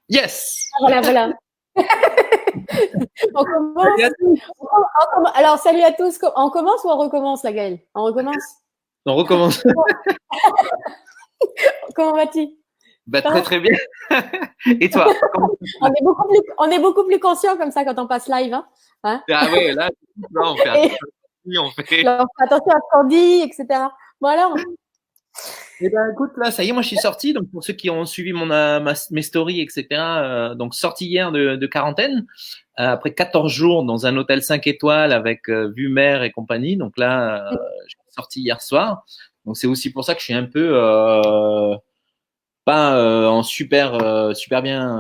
Yes. Voilà, voilà. On commence. Alors, salut à tous. On commence ou on recommence, la Gaëlle? On recommence? On recommence. Comment vas-tu? Très très bien. Et toi? On est beaucoup plus conscient comme ça quand on passe live. Hein? Ah ouais, là, on fait attention. Alors, attention à ce qu'on dit, etc. Bon alors. Eh ben, écoute, là, ça y est, moi, je suis sorti. Donc, pour ceux qui ont suivi mes stories, etc., donc, sorti hier de quarantaine, après 14 jours dans un hôtel 5 étoiles avec vue mer et compagnie. Donc là, je suis sorti hier soir. Donc, c'est aussi pour ça que je suis un peu, pas en super bien,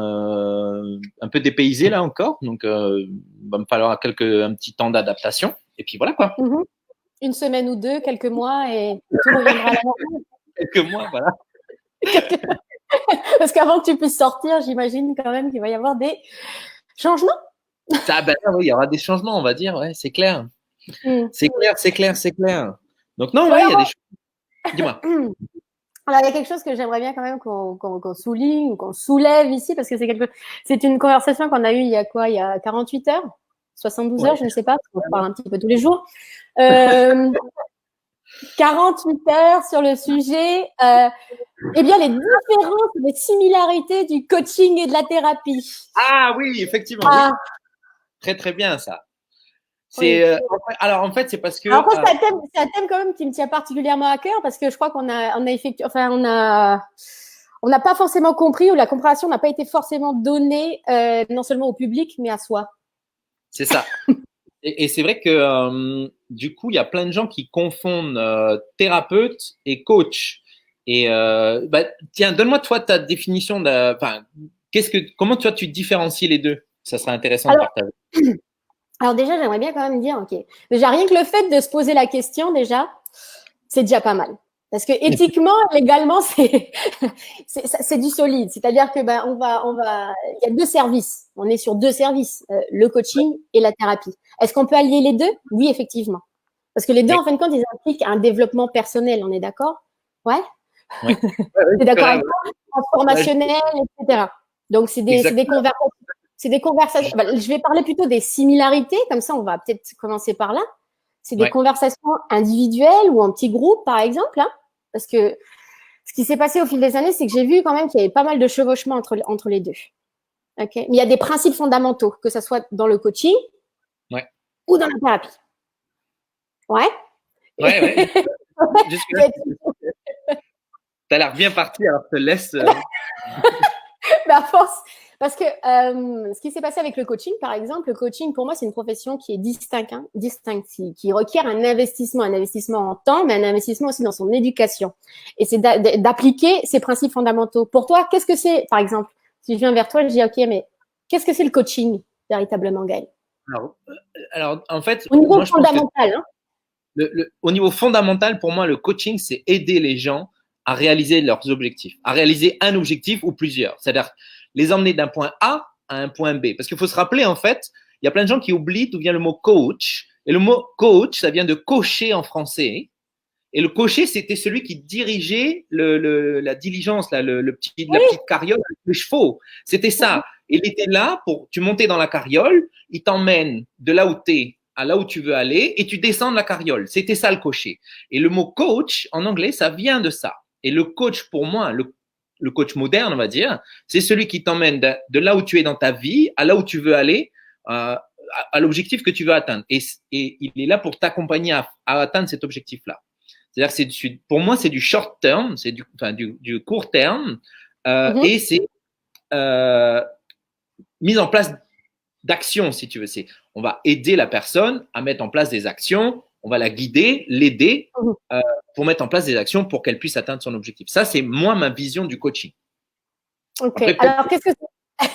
un peu dépaysé là encore. Donc, il va me falloir un petit temps d'adaptation. Et puis voilà, quoi. Une semaine ou deux, quelques mois, et tout reviendra à la normale. Quelques mois, voilà. Parce qu'avant que tu puisses sortir, j'imagine quand même qu'il va y avoir des changements. Oui, il y aura des changements, on va dire, ouais, c'est clair. C'est clair. Donc, non, ouais, il y a des choses. Dis-moi. Alors, il y a quelque chose que j'aimerais bien quand même qu'on souligne ou qu'on soulève ici, parce que c'est une conversation qu'on a eue il y a 48 heures, 72 heures, je ne sais pas, parce qu'on parle un petit peu tous les jours. 48 heures sur le sujet, eh bien, les différences, les similarités du coaching et de la thérapie. Ah oui, effectivement. Oui. Très, très bien, ça. Alors, en fait, c'est parce que. Alors, c'est un thème quand même qui me tient particulièrement à cœur, parce que je crois qu'on n'a pas forcément compris, ou la compréhension n'a pas été forcément donnée, non seulement au public, mais à soi. C'est ça. Et c'est vrai que du coup, il y a plein de gens qui confondent thérapeute et coach. Et tiens, donne-moi toi ta définition comment toi tu différencies les deux? Ça serait intéressant de partager. Alors déjà, j'aimerais bien quand même dire, ok, déjà rien que le fait de se poser la question, déjà, c'est déjà pas mal. Parce que éthiquement, légalement, c'est du solide. C'est-à-dire que il y a deux services. On est sur deux services, le coaching et la thérapie. Est-ce qu'on peut allier les deux? Oui, effectivement. Parce que les deux, en fin de compte, ils impliquent un développement personnel. On est d'accord? Ouais. T'es d'accord avec moi? Transformationnel, etc. Donc c'est des conversations. Je vais parler plutôt des similarités. Comme ça, on va peut-être commencer par là. C'est des conversations individuelles ou en petits groupes, par exemple. Parce que ce qui s'est passé au fil des années, c'est que j'ai vu quand même qu'il y avait pas mal de chevauchements entre les deux. Mais il y a des principes fondamentaux, que ce soit dans le coaching ou dans la thérapie. Ouais. T'as l'air bien parti, alors je te laisse. À force. Parce que ce qui s'est passé avec le coaching, par exemple, le coaching, pour moi, c'est une profession qui est distincte, qui requiert un investissement en temps, mais un investissement aussi dans son éducation. Et c'est d'appliquer ces principes fondamentaux. Pour toi, qu'est-ce que c'est, par exemple, si je viens vers toi, je dis, OK, mais qu'est-ce que c'est le coaching, véritablement, Gaël? Alors, en fait, au niveau fondamental, au niveau fondamental, pour moi, le coaching, c'est aider les gens à réaliser leurs objectifs, à réaliser un objectif ou plusieurs. C'est-à-dire les emmener d'un point A à un point B. Parce qu'il faut se rappeler, en fait, il y a plein de gens qui oublient d'où vient le mot coach. Et le mot coach, ça vient de cocher en français. Et le cocher, c'était celui qui dirigeait la diligence, la petite carriole avec les chevaux. C'était ça. Et il était là tu montais dans la carriole, il t'emmène de là où tu es à là où tu veux aller et tu descends de la carriole. C'était ça le cocher. Et le mot coach, en anglais, ça vient de ça. Et le coach, pour moi, le coach moderne, on va dire, c'est celui qui t'emmène de là où tu es dans ta vie à là où tu veux aller, à l'objectif que tu veux atteindre. Et il est là pour t'accompagner à atteindre cet objectif-là. C'est-à-dire que pour moi, c'est du short term, c'est du court terme, et c'est mise en place d'actions, si tu veux. On va aider la personne à mettre en place des actions, on va la guider, l'aider pour mettre en place des actions pour qu'elle puisse atteindre son objectif. Ça, c'est moi, ma vision du coaching. Ok. Après, alors, qu'est-ce que c'est?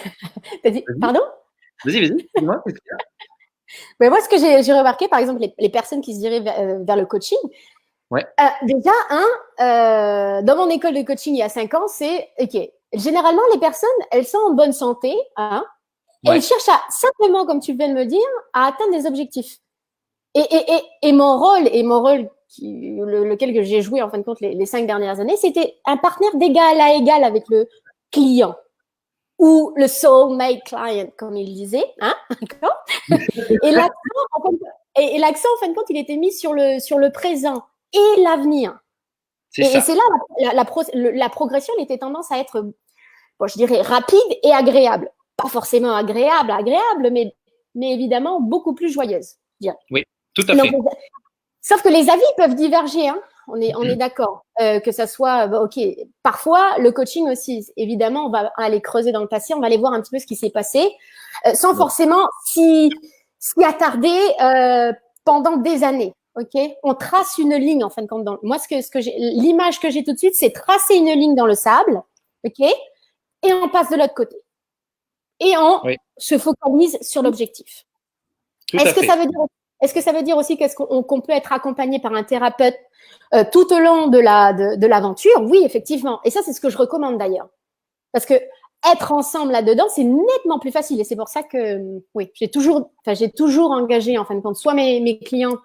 T'as dit, pardon? Vas-y. Dis-moi, qu'est-ce qu'il y a? Mais moi, ce que j'ai remarqué, par exemple, les personnes qui se diraient vers le coaching, déjà, dans mon école de coaching il y a 5 ans, c'est OK. Généralement, les personnes, elles sont en bonne santé, elles cherchent simplement, comme tu viens de me dire, à atteindre des objectifs. Et mon rôle, lequel que j'ai joué en fin de compte les 5 dernières années, c'était un partenaire d'égal à égal avec le client. ou le soulmate client, comme il disait. Hein, et l'accent, en fin de compte, il était mis sur le présent et l'avenir. Et c'est là la progression, elle était tendance à être, bon, je dirais, rapide et agréable. Pas forcément agréable, mais évidemment beaucoup plus joyeuse. Je dirais. Oui, tout à fait. Sauf que les avis peuvent diverger, hein. On est d'accord. Que ça soit, ok. Parfois, le coaching aussi, évidemment, on va aller creuser dans le passé, on va aller voir un petit peu ce qui s'est passé, sans forcément s'y attarder pendant des années. Ok, on trace une ligne en fin de compte. Moi, l'image que j'ai tout de suite, c'est tracer une ligne dans le sable, ok, et on passe de l'autre côté. Et on se focalise sur l'objectif. Est-ce que ça veut dire aussi qu'on peut être accompagné par un thérapeute tout au long de l'aventure? Oui, effectivement. Et ça, c'est ce que je recommande d'ailleurs. Parce que être ensemble là-dedans, c'est nettement plus facile. Et c'est pour ça que, oui, j'ai toujours engagé, en fin de compte, soit mes clients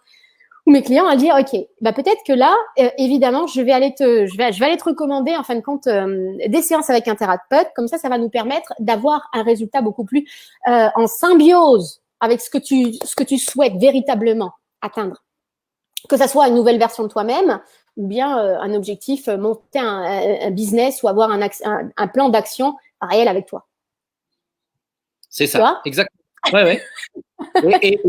ou mes clients à dire, OK, bah peut-être que là, évidemment, je vais aller te recommander, en fin de compte, des séances avec un thérapeute. Comme ça va nous permettre d'avoir un résultat beaucoup plus en symbiose avec ce que tu souhaites véritablement atteindre. Que ça soit une nouvelle version de toi-même ou bien un objectif, monter un business ou avoir un plan d'action réel avec toi. C'est ça, exactement. Ouais. Et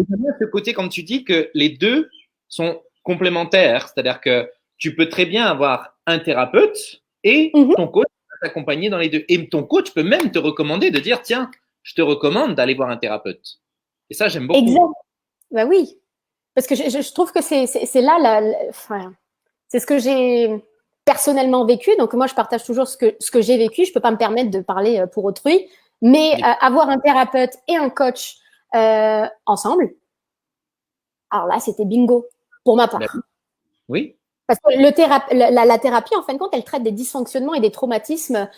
ce côté, comme tu dis, que les deux sont complémentaires, c'est-à-dire que tu peux très bien avoir un thérapeute et ton coach va t'accompagner dans les deux. Et ton coach peut même te recommander de dire, tiens, je te recommande d'aller voir un thérapeute. Et ça, j'aime beaucoup. Exact. Ben oui. Parce que je trouve que c'est là, c'est ce que j'ai personnellement vécu. Donc, moi, je partage toujours ce que j'ai vécu. Je peux pas me permettre de parler pour autrui. Mais avoir un thérapeute et un coach ensemble, alors là, c'était bingo pour ma part. Oui. Parce que la thérapie, en fin de compte, elle traite des dysfonctionnements et des traumatismes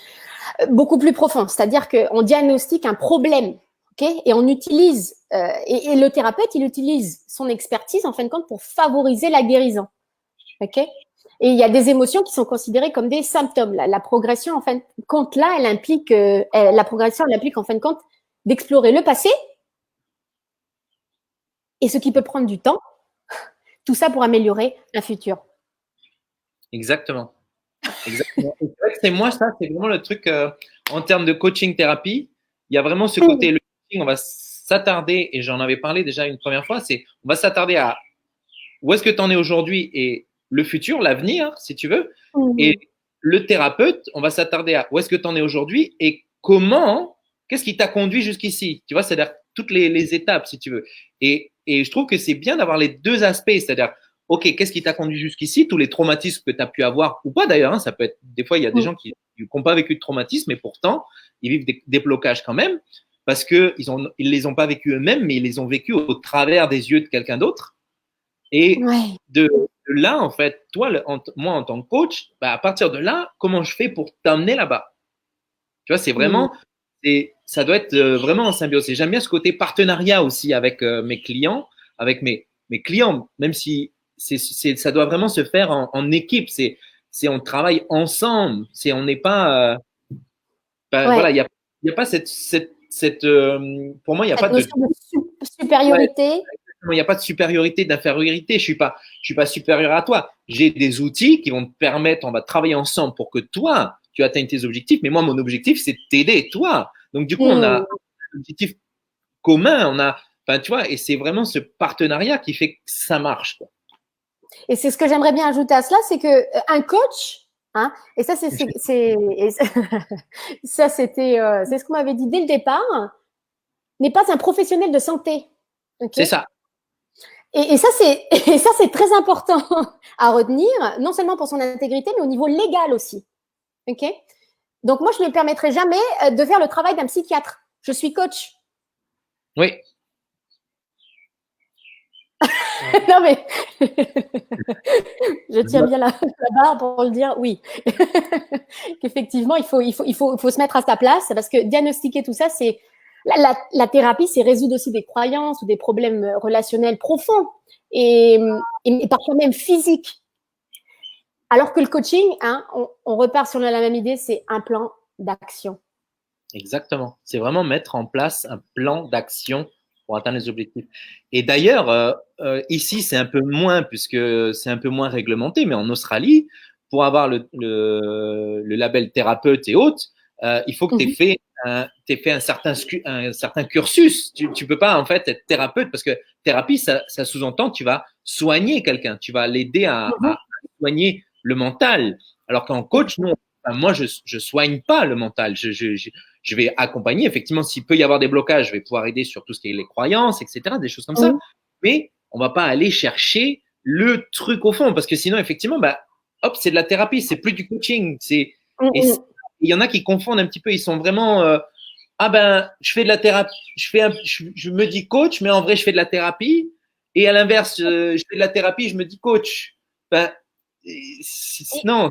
beaucoup plus profonds. C'est-à-dire qu'on diagnostique un problème, okay, et on utilise, et le thérapeute, il utilise son expertise, en fin de compte, pour favoriser la guérison. Okay. Et il y a des émotions qui sont considérées comme des symptômes. La progression, en fin de compte, là, elle implique, en fin de compte, d'explorer le passé et ce qui peut prendre du temps. Tout ça pour améliorer un futur. Exactement. Et c'est vrai que c'est vraiment le truc en termes de coaching thérapie. Il y a vraiment ce côté, le coaching, on va s'attarder, et j'en avais parlé déjà une première fois, on va s'attarder à où est-ce que tu en es aujourd'hui et le futur, l'avenir, si tu veux. Et le thérapeute, on va s'attarder à où est-ce que tu en es aujourd'hui et qu'est-ce qui t'a conduit jusqu'ici. Tu vois, c'est-à-dire toutes les étapes, si tu veux. Et je trouve que c'est bien d'avoir les deux aspects, c'est-à-dire, OK, qu'est-ce qui t'a conduit jusqu'ici, tous les traumatismes que tu as pu avoir, ou pas d'ailleurs, hein, ça peut être, des fois, il y a des gens qui n'ont pas vécu de traumatisme, mais pourtant, ils vivent des blocages quand même, parce qu'ils les ont pas vécus eux-mêmes, mais ils les ont vécus au travers des yeux de quelqu'un d'autre. Et de là, en fait, moi, en tant que coach, bah, à partir de là, comment je fais pour t'amener là-bas? Tu vois, c'est vraiment, ça doit être vraiment en symbiose. Et j'aime bien ce côté partenariat aussi avec mes clients, avec mes clients, même si ça doit vraiment se faire en équipe. On travaille ensemble. On n'est pas, voilà, il y a pas pour moi, il n'y a pas de supériorité. il n'y a pas de supériorité, d'infériorité. Je suis pas supérieur à toi. J'ai des outils qui vont te permettre, on va travailler ensemble pour que toi, tu atteignes tes objectifs. Mais moi, mon objectif, c'est de t'aider, toi. Donc, du coup, on a un objectif commun. Tu vois, et c'est vraiment ce partenariat qui fait que ça marche, quoi. Et c'est ce que j'aimerais bien ajouter à cela, c'est que un coach, hein, et ça, c'est ce qu'on m'avait dit dès le départ, n'est pas un professionnel de santé. Okay. C'est ça. Et ça, c'est très important à retenir, non seulement pour son intégrité, mais au niveau légal aussi. Ok. Donc moi, je ne me permettrai jamais de faire le travail d'un psychiatre. Je suis coach. Oui. Non mais je tiens bien la barre pour le dire. Oui, qu'effectivement, il faut se mettre à sa place parce que diagnostiquer tout ça, c'est la thérapie, c'est résoudre aussi des croyances ou des problèmes relationnels profonds et parfois même physiques. Alors que le coaching, hein, on repart sur la même idée, c'est un plan d'action. Exactement. C'est vraiment mettre en place un plan d'action pour atteindre les objectifs. Et d'ailleurs, ici, c'est un peu moins, puisque c'est un peu moins réglementé, mais en Australie, pour avoir le label thérapeute et autres, il faut que tu aies fait, un certain cursus. Tu ne peux pas, en fait, être thérapeute, parce que thérapie, ça sous-entend que tu vas soigner quelqu'un, tu vas l'aider à soigner le mental. Alors qu'en coach, non. Enfin, moi, je soigne pas le mental. Je vais accompagner. Effectivement, s'il peut y avoir des blocages, je vais pouvoir aider sur tout ce qui est les croyances, etc., des choses comme ça. Mais on va pas aller chercher le truc au fond, parce que sinon, effectivement, bah, hop, c'est de la thérapie, c'est plus du coaching. Et il y en a qui confondent un petit peu. Ils sont vraiment, ah ben, je fais de la thérapie, je me dis coach, mais en vrai, je fais de la thérapie. Et à l'inverse, je fais de la thérapie, je me dis coach. Ben, non,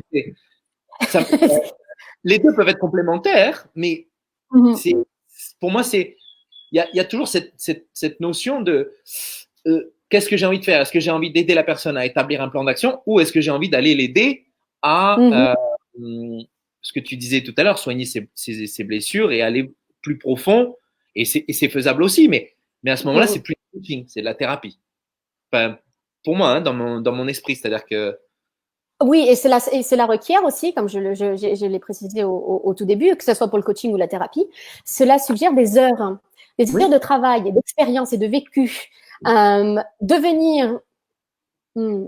ça, les deux peuvent être complémentaires, mais c'est, pour moi, il y a toujours cette notion de qu'est-ce que j'ai envie de faire? Est-ce que j'ai envie d'aider la personne à établir un plan d'action ou est-ce que j'ai envie d'aller l'aider à ce que tu disais tout à l'heure, soigner ses blessures et aller plus profond? Et c'est faisable aussi, mais à ce moment-là, c'est plus du coaching, c'est de la thérapie. Enfin, pour moi, hein, dans mon esprit, c'est-à-dire que oui, et cela requiert aussi, comme je l'ai précisé au tout début, que ce soit pour le coaching ou la thérapie, cela suggère des heures heures de travail, d'expérience et de vécu. Devenir vas-y.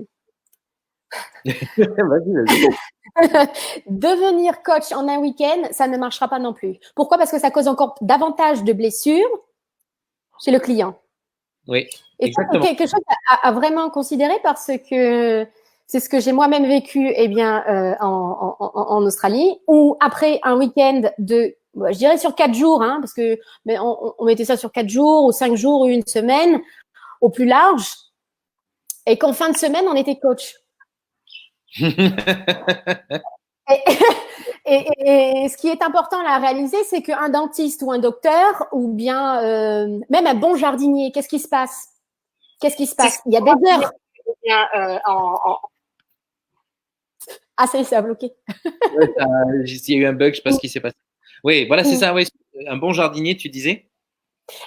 devenir coach en un week-end, ça ne marchera pas non plus. Pourquoi? Parce que ça cause encore davantage de blessures chez le client. Oui, et exactement. C'est quelque chose à vraiment considérer parce que c'est ce que j'ai moi-même vécu en Australie, où après un week-end je dirais sur 4 jours, hein, parce que mais on mettait ça sur 4 jours ou 5 jours ou une semaine au plus large, et qu'en fin de semaine, on était coach. Et ce qui est important à réaliser, c'est qu'un dentiste ou un docteur, ou bien même un bon jardinier, qu'est-ce qui se passe? Il y a des heures. Ah, ça a bloqué. Il y a eu un bug, je ne sais pas ce qui s'est passé. Oui, voilà, c'est ça. Oui. Un bon jardinier, tu disais?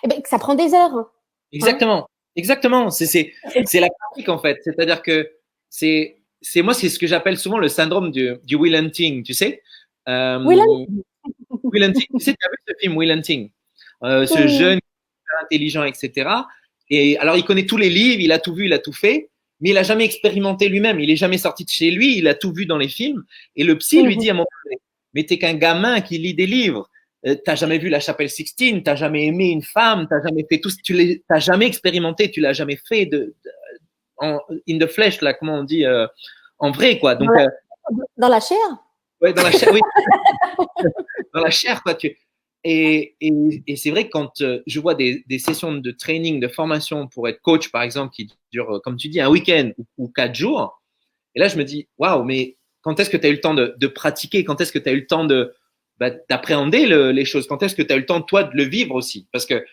Eh ben, ça prend des heures. Exactement. Exactement. C'est la pratique, en fait. C'est-à-dire que c'est ce que j'appelle souvent le syndrome du Will Hunting, tu sais? Will Hunting. Tu sais, tu as vu ce film Will Hunting? Ce jeune intelligent, etc. Et alors, il connaît tous les livres, il a tout vu, il a tout fait, mais il n'a jamais expérimenté lui-même. Il n'est jamais sorti de chez lui, il a tout vu dans les films. Et le psy lui dit à un moment donné, mais t'es qu'un gamin qui lit des livres. T'as jamais vu la chapelle Sixtine, t'as jamais aimé une femme, t'as jamais fait tout, t'as jamais expérimenté, tu l'as jamais fait in the flesh, là, comment on dit, en vrai, quoi. Donc, dans la chair. Ouais, dans la chair, oui. Dans la chair, quoi. Et c'est vrai que quand je vois des sessions de training, de formation pour être coach, par exemple, qui durent, comme tu dis, un week-end ou 4 jours, et là, je me dis, waouh, mais quand est-ce que tu as eu le temps de pratiquer? Quand est-ce que tu as eu le temps d'appréhender les choses? Quand est-ce que tu as eu le temps, toi, de le vivre aussi? Parce que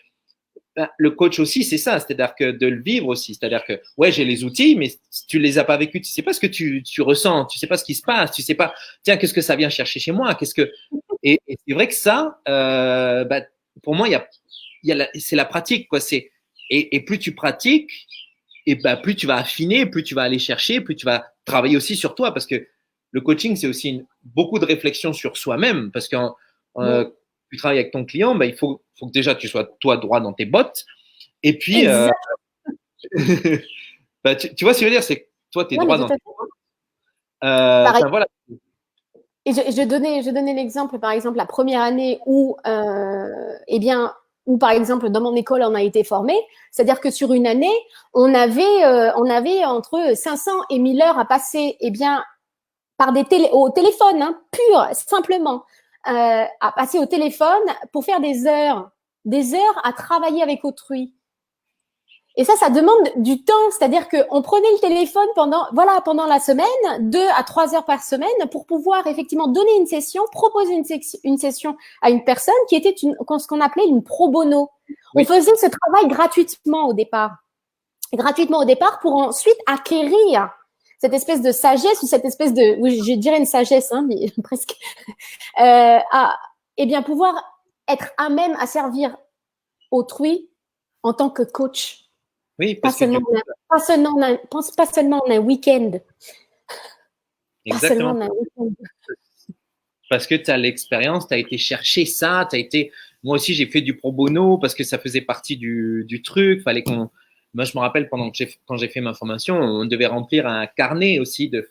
le coach aussi, c'est ça, c'est-à-dire que de le vivre aussi. C'est-à-dire que, ouais, j'ai les outils, mais si tu les as pas vécus, tu sais pas ce que tu ressens, tu sais pas ce qui se passe, tu sais pas, tiens, qu'est-ce que ça vient chercher chez moi? Et c'est vrai que ça, pour moi, c'est la pratique, quoi. Et plus tu pratiques, et plus tu vas affiner, plus tu vas aller chercher, plus tu vas travailler aussi sur toi, parce que le coaching, c'est aussi beaucoup de réflexion sur soi-même, parce que tu travailles avec ton client, il faut que déjà tu sois toi droit dans tes bottes, et puis tu vois ce que je veux dire, c'est que toi tu es droit dans tes bottes. Voilà. Et je donnais l'exemple, par exemple, la première année où, où par exemple dans mon école on a été formé, c'est-à-dire que sur une année on avait entre 500 et 1000 heures à passer, par au téléphone, hein, pur, simplement, à passer au téléphone pour faire des heures à travailler avec autrui. Et ça demande du temps, c'est-à-dire qu'on prenait le téléphone pendant la semaine, 2 à 3 heures par semaine, pour pouvoir effectivement donner une session, proposer une session à une personne qui était ce qu'on appelait une pro bono. Oui. On faisait ce travail gratuitement au départ pour ensuite acquérir cette espèce de sagesse ou cette espèce oui, je dirais une sagesse, hein, mais presque, pouvoir être à même à servir autrui en tant que coach. Oui, Pas seulement un week-end. exactement. Parce que tu as l'expérience, tu as été chercher ça, moi aussi j'ai fait du pro bono parce que ça faisait partie du truc. Moi je me rappelle quand j'ai fait ma formation, on devait remplir un carnet aussi de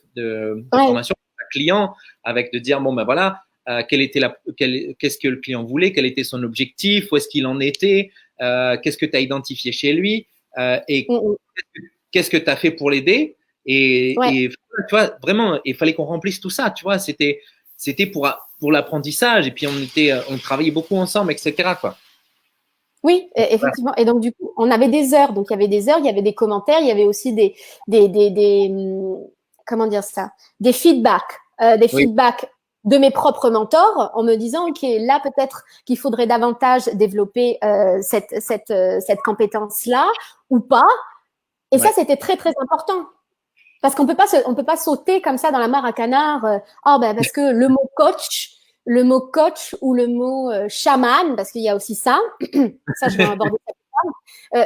formation pour un client avec de dire bon ben voilà, qu'est-ce que le client voulait, quel était son objectif, où est-ce qu'il en était, qu'est-ce que tu as identifié chez lui et qu'est-ce que tu as fait pour l'aider et tu vois vraiment il fallait qu'on remplisse tout ça, tu vois, c'était pour l'apprentissage et puis on travaillait beaucoup ensemble, etc. quoi. Oui, effectivement. Et donc du coup, on avait des heures. Donc il y avait des heures, il y avait des commentaires, il y avait aussi des comment dire ça, des feedbacks, de mes propres mentors en me disant ok, là peut-être qu'il faudrait davantage développer cette compétence-là ou pas. Et ça c'était très très important. Parce qu'on peut pas sauter comme ça dans la mare à canard. Parce que le mot coach ou le mot chaman, parce qu'il y a aussi ça. Ça, je vais en aborder ça plus tard.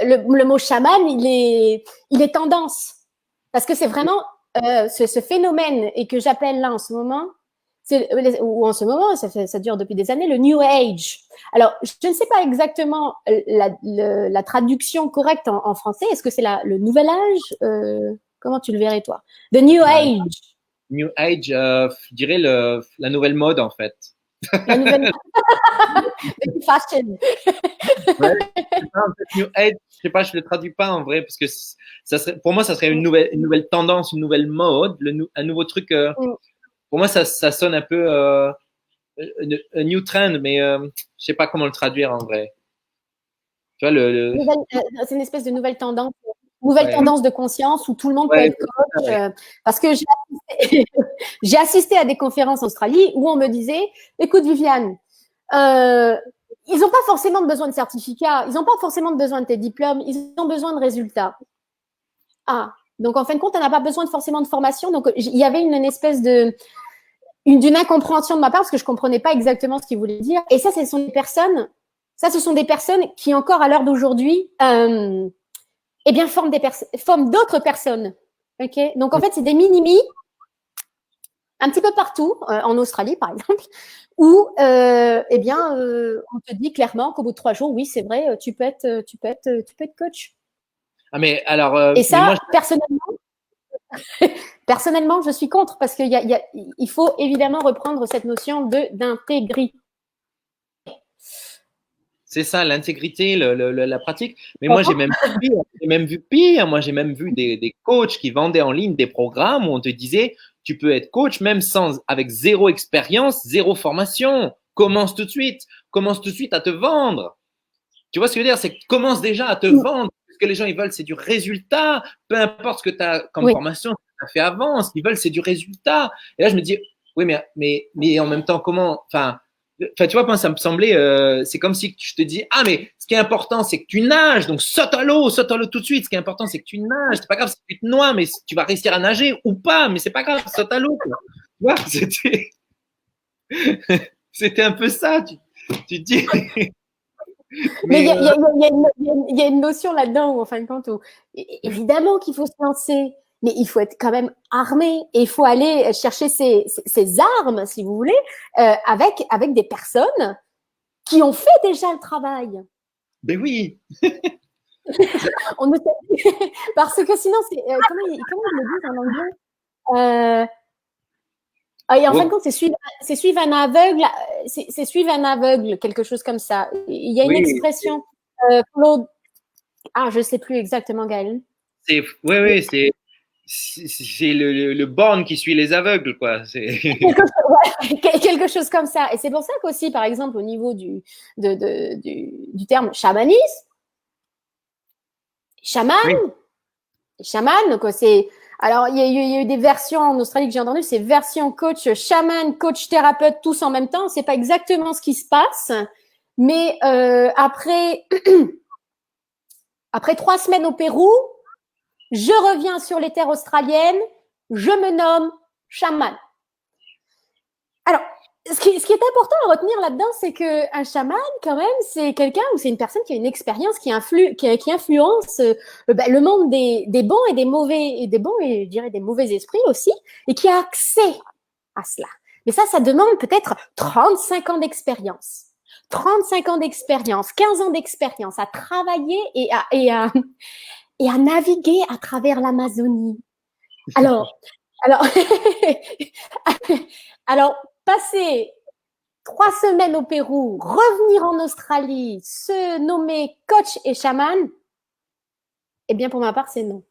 Le mot chaman, il est tendance. Parce que c'est vraiment ce phénomène et que j'appelle là en ce moment, ça dure depuis des années, le New Age. Alors, je ne sais pas exactement la traduction correcte en français. Est-ce que c'est le nouvel âge Comment tu le verrais, toi? The New Age. New Age, je dirais la nouvelle mode, en fait. La nouvelle mode. Fashion. Ouais, New Age, je sais pas, je le traduis pas en vrai, parce que pour moi, ça serait une nouvelle tendance, une nouvelle mode, un nouveau truc. Pour moi, ça sonne un peu un new trend, mais je sais pas comment le traduire en vrai. Tu vois, c'est une espèce de nouvelle tendance. Tendance de conscience où tout le monde peut être coach. Parce que j'ai assisté à des conférences en Australie où on me disait, écoute Viviane, ils n'ont pas forcément besoin de certificats, ils n'ont pas forcément besoin de tes diplômes, ils ont besoin de résultats. Donc en fin de compte, on n'a pas besoin forcément de formation. Donc il y avait une espèce d'une incompréhension de ma part parce que je comprenais pas exactement ce qu'ils voulaient dire. Et ça, ce sont des personnes qui encore à l'heure d'aujourd'hui forment d'autres personnes. Okay, donc, en fait, c'est des mini-mi un petit peu partout, en Australie, par exemple, où, on te dit clairement qu'au bout de 3 jours, oui, c'est vrai, tu peux être coach. Ah, mais alors. Et ça, personnellement, je suis contre parce qu'il faut évidemment reprendre cette notion d'intégrité. C'est ça, l'intégrité, la pratique. Mais moi, j'ai même vu pire. Moi, j'ai même vu des coachs qui vendaient en ligne des programmes où on te disait, tu peux être coach même avec 0 expérience, 0 formation. Commence tout de suite à te vendre. Tu vois ce que je veux dire? C'est que commence déjà à te vendre. Ce que les gens, ils veulent, c'est du résultat. Peu importe ce que tu as comme formation, ce que tu as fait avant, ce qu'ils veulent, c'est du résultat. Et là, je me dis, oui, mais en même temps, tu vois, moi, ça me semblait, c'est comme si je te dis, mais ce qui est important, c'est que tu nages, donc saute à l'eau tout de suite. Ce qui est important, c'est que tu nages. C'est pas grave si tu te noies, mais tu vas réussir à nager ou pas, mais c'est pas grave, saute à l'eau. Tu vois, c'était un peu ça. Tu te dis. Mais il y a une notion là-dedans où, en fin de compte, évidemment qu'il faut se lancer, mais il faut être quand même armé et il faut aller chercher ses armes, si vous voulez, avec des personnes qui ont fait déjà le travail. Ben oui. On ne sait parce que sinon, comment ils le disent en anglais et en fin de compte, c'est suivre un aveugle, c'est suivre un aveugle, quelque chose comme ça. Il y a une expression, Claude. Je sais plus exactement, Gaël. C'est le borgne qui suit les aveugles, quoi. Quelque chose comme ça. Et c'est pour ça qu'aussi, par exemple, au niveau du terme chamanisme, chaman, donc c'est. Alors, il y a eu des versions en Australie que j'ai entendues, c'est version coach chaman, coach thérapeute, tous en même temps. C'est pas exactement ce qui se passe, mais après 3 semaines au Pérou, je reviens sur les terres australiennes, je me nomme chaman. Alors, ce qui est important à retenir là-dedans, c'est qu'un chaman, quand même, c'est quelqu'un ou c'est une personne qui a une expérience qui influence le monde des bons et des mauvais, et des bons et je dirais des mauvais esprits aussi, et qui a accès à cela. Mais ça demande peut-être 35 ans d'expérience. 35 ans d'expérience, 15 ans d'expérience à travailler et à naviguer à travers l'Amazonie. Alors, alors, passer 3 semaines au Pérou, revenir en Australie, se nommer coach et chaman, eh bien, pour ma part, c'est non.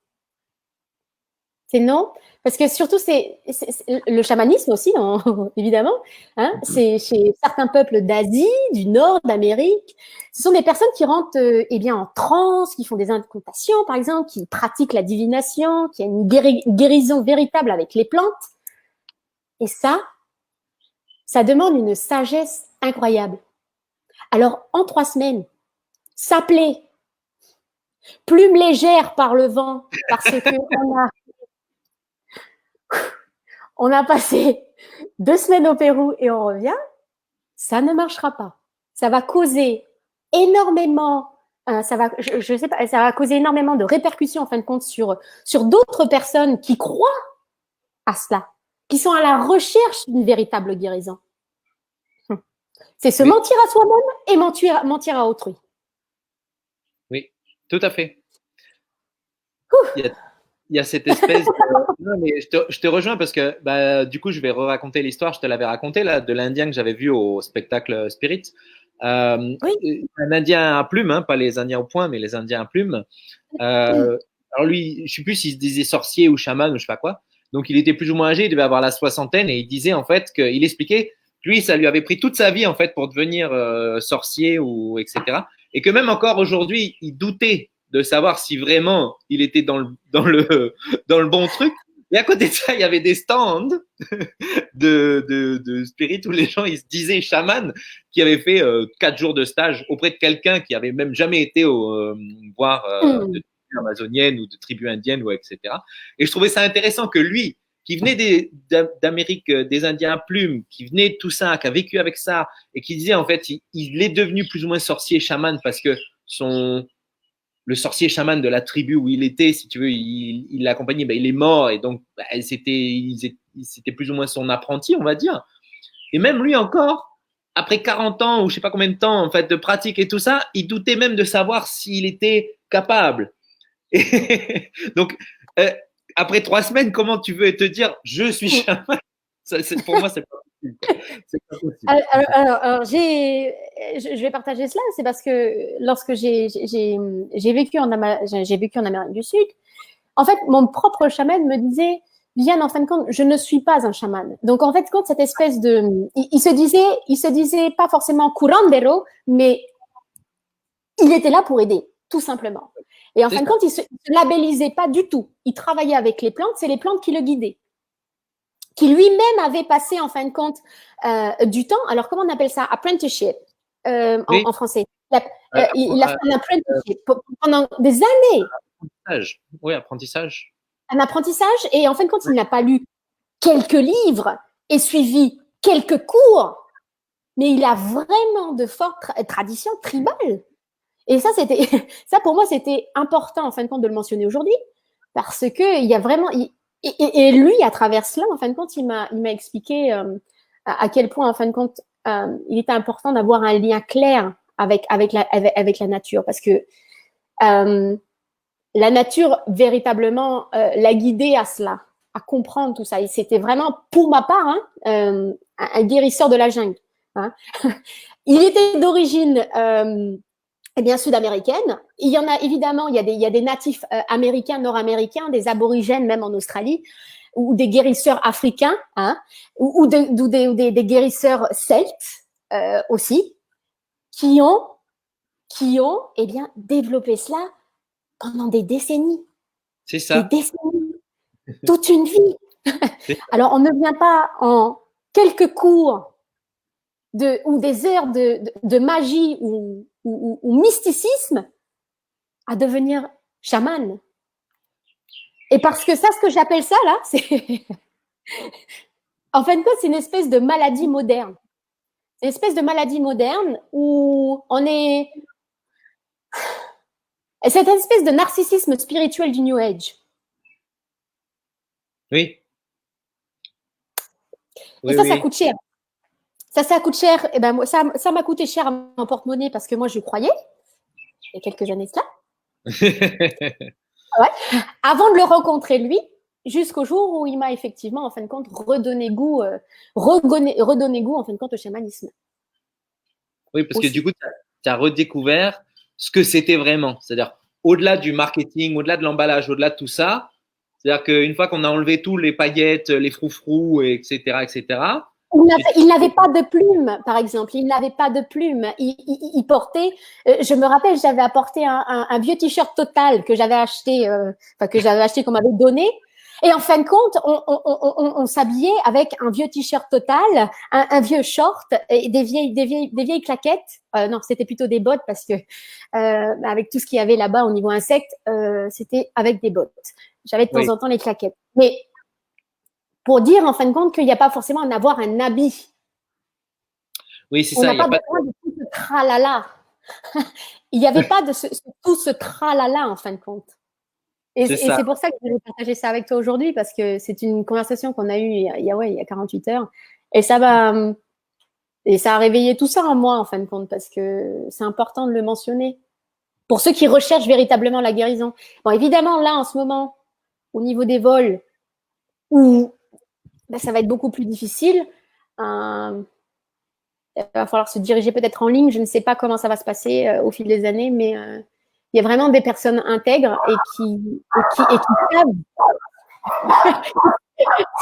C'est non, parce que surtout, c'est le chamanisme aussi, évidemment. Hein, c'est chez certains peuples d'Asie, du Nord, d'Amérique. Ce sont des personnes qui rentrent eh bien, en transe, qui font des incantations, par exemple, qui pratiquent la divination, qui a une guérison véritable avec les plantes. Et ça demande une sagesse incroyable. Alors, en 3 semaines, s'appeler plume légère par le vent, parce que on a passé 2 semaines au Pérou et on revient, ça ne marchera pas. Ça va causer énormément, je sais pas, ça va causer énormément de répercussions en fin de compte sur d'autres personnes qui croient à cela, qui sont à la recherche d'une véritable guérison. C'est se mentir à soi-même et mentir à autrui. Oui, tout à fait. Il y a cette espèce de... Non, mais je te rejoins parce que bah, du coup, je vais raconter l'histoire. Je te l'avais raconté là, de l'Indien que j'avais vu au spectacle Spirit. Oui. Un Indien à plumes, hein, pas les Indiens au point, mais les Indiens à plumes. Alors lui, je sais plus s'il se disait sorcier ou chaman ou je sais pas quoi. Donc il était plus ou moins âgé, il devait avoir la soixantaine et il disait en fait qu'il expliquait que lui, ça lui avait pris toute sa vie en fait pour devenir sorcier ou etc. Et que même encore aujourd'hui, il doutait de savoir si vraiment il était dans le bon truc. Et à côté de ça, il y avait des stands de spirit où les gens ils se disaient chaman qui avaient fait 4 jours de stage auprès de quelqu'un qui avait même jamais été voir de tribu amazonienne ou de tribu indienne ou etc. Et je trouvais ça intéressant que lui, qui venait d'Amérique, des Indiens à plumes, qui venait de tout ça, qui a vécu avec ça, et qui disait en fait, il est devenu plus ou moins sorcier chaman parce que le sorcier chaman de la tribu où il était, si tu veux, il l'accompagnait, ben, il est mort et donc ben, c'était plus ou moins son apprenti, on va dire. Et même lui encore, après 40 ans ou je sais pas combien de temps en fait de pratique et tout ça, il doutait même de savoir s'il était capable. Et donc après 3 semaines, comment tu veux te dire je suis chaman? Pour moi, c'est pas possible. C'est pas possible. Alors je vais partager cela, c'est parce que lorsque j'ai vécu en Amérique du Sud, en fait, mon propre chaman me disait, Viviane, en fin de compte, je ne suis pas un chaman. Donc, en fait, compte cette espèce de, il se disait pas forcément curandero, mais il était là pour aider, tout simplement. Et en fin de compte, il se labellisait pas du tout. Il travaillait avec les plantes, c'est les plantes qui le guidaient. Qui lui-même avait passé, en fin de compte, du temps. Alors, comment on appelle ça? Apprenticeship, Oui. en français. Il a fait un apprenticeship pendant des années. Apprentissage. Oui, apprentissage. Un apprentissage. Et en fin de compte, il n'a pas lu quelques livres et suivi quelques cours, mais il a vraiment de fortes traditions tribales. Et ça, ça pour moi, c'était important, en fin de compte, de le mentionner aujourd'hui, parce que il y a vraiment, et lui, à travers cela, en fin de compte, il m'a expliqué à quel point, en fin de compte, il était important d'avoir un lien clair avec la nature, parce que la nature véritablement l'a guidé à cela, à comprendre tout ça. Et c'était vraiment, pour ma part, hein, un guérisseur de la jungle. Hein. Il était d'origine eh bien sud-américaine. Il y en a évidemment, il y a des natifs américains, nord-américains, des aborigènes même en Australie, ou des guérisseurs africains, hein, ou des guérisseurs celtes aussi, qui ont eh bien développé cela pendant des décennies. C'est ça. Des décennies, toute une vie. Alors, on ne vient pas en quelques cours ou des heures de magie ou mysticisme à devenir chaman. Et parce que ça, ce que j'appelle ça, là, c'est... en fin de compte, c'est une espèce de maladie moderne. une espèce de maladie moderne où on est… Cette espèce de narcissisme spirituel du New Age. Oui. Et ça coûte cher. Ça coûte cher. Et ben, ça m'a coûté cher à mon porte-monnaie parce que moi, je croyais, il y a quelques années de ça. Ouais. Avant de le rencontrer, lui, jusqu'au jour où il m'a effectivement, en fin de compte, redonné goût, en fin de compte, au chamanisme. Oui, parce que du coup, tu as redécouvert ce que c'était vraiment. C'est-à-dire, au-delà du marketing, au-delà de l'emballage, au-delà de tout ça, c'est-à-dire qu'une fois qu'on a enlevé tous les paillettes, les froufrous, etc., il n'avait pas de plume, par exemple. Il n'avait pas de plume. Il portait. Je me rappelle, j'avais apporté un vieux t-shirt Total que j'avais acheté, qu'on m'avait donné. Et en fin de compte, on s'habillait avec un vieux t-shirt Total, un vieux short et des vieilles claquettes. Non, c'était plutôt des bottes parce que avec tout ce qu'il y avait là-bas au niveau insectes, c'était avec des bottes. J'avais de temps en temps les claquettes. Mais pour dire, en fin de compte, qu'il n'y a pas forcément à avoir un habit. Oui, c'est ça. On n'a pas besoin de tout ce tralala. Il n'y avait pas de tout ce tralala, en fin de compte. Et c'est pour ça que je voulais partager ça avec toi aujourd'hui, parce que c'est une conversation qu'on a eue il y a 48 heures. Et ça a réveillé tout ça en moi, en fin de compte, parce que c'est important de le mentionner. Pour ceux qui recherchent véritablement la guérison. Bon, évidemment, là, en ce moment, au niveau des vols, où ça va être beaucoup plus difficile. Il va falloir se diriger peut-être en ligne. Je ne sais pas comment ça va se passer au fil des années, mais il y a vraiment des personnes intègres et qui savent.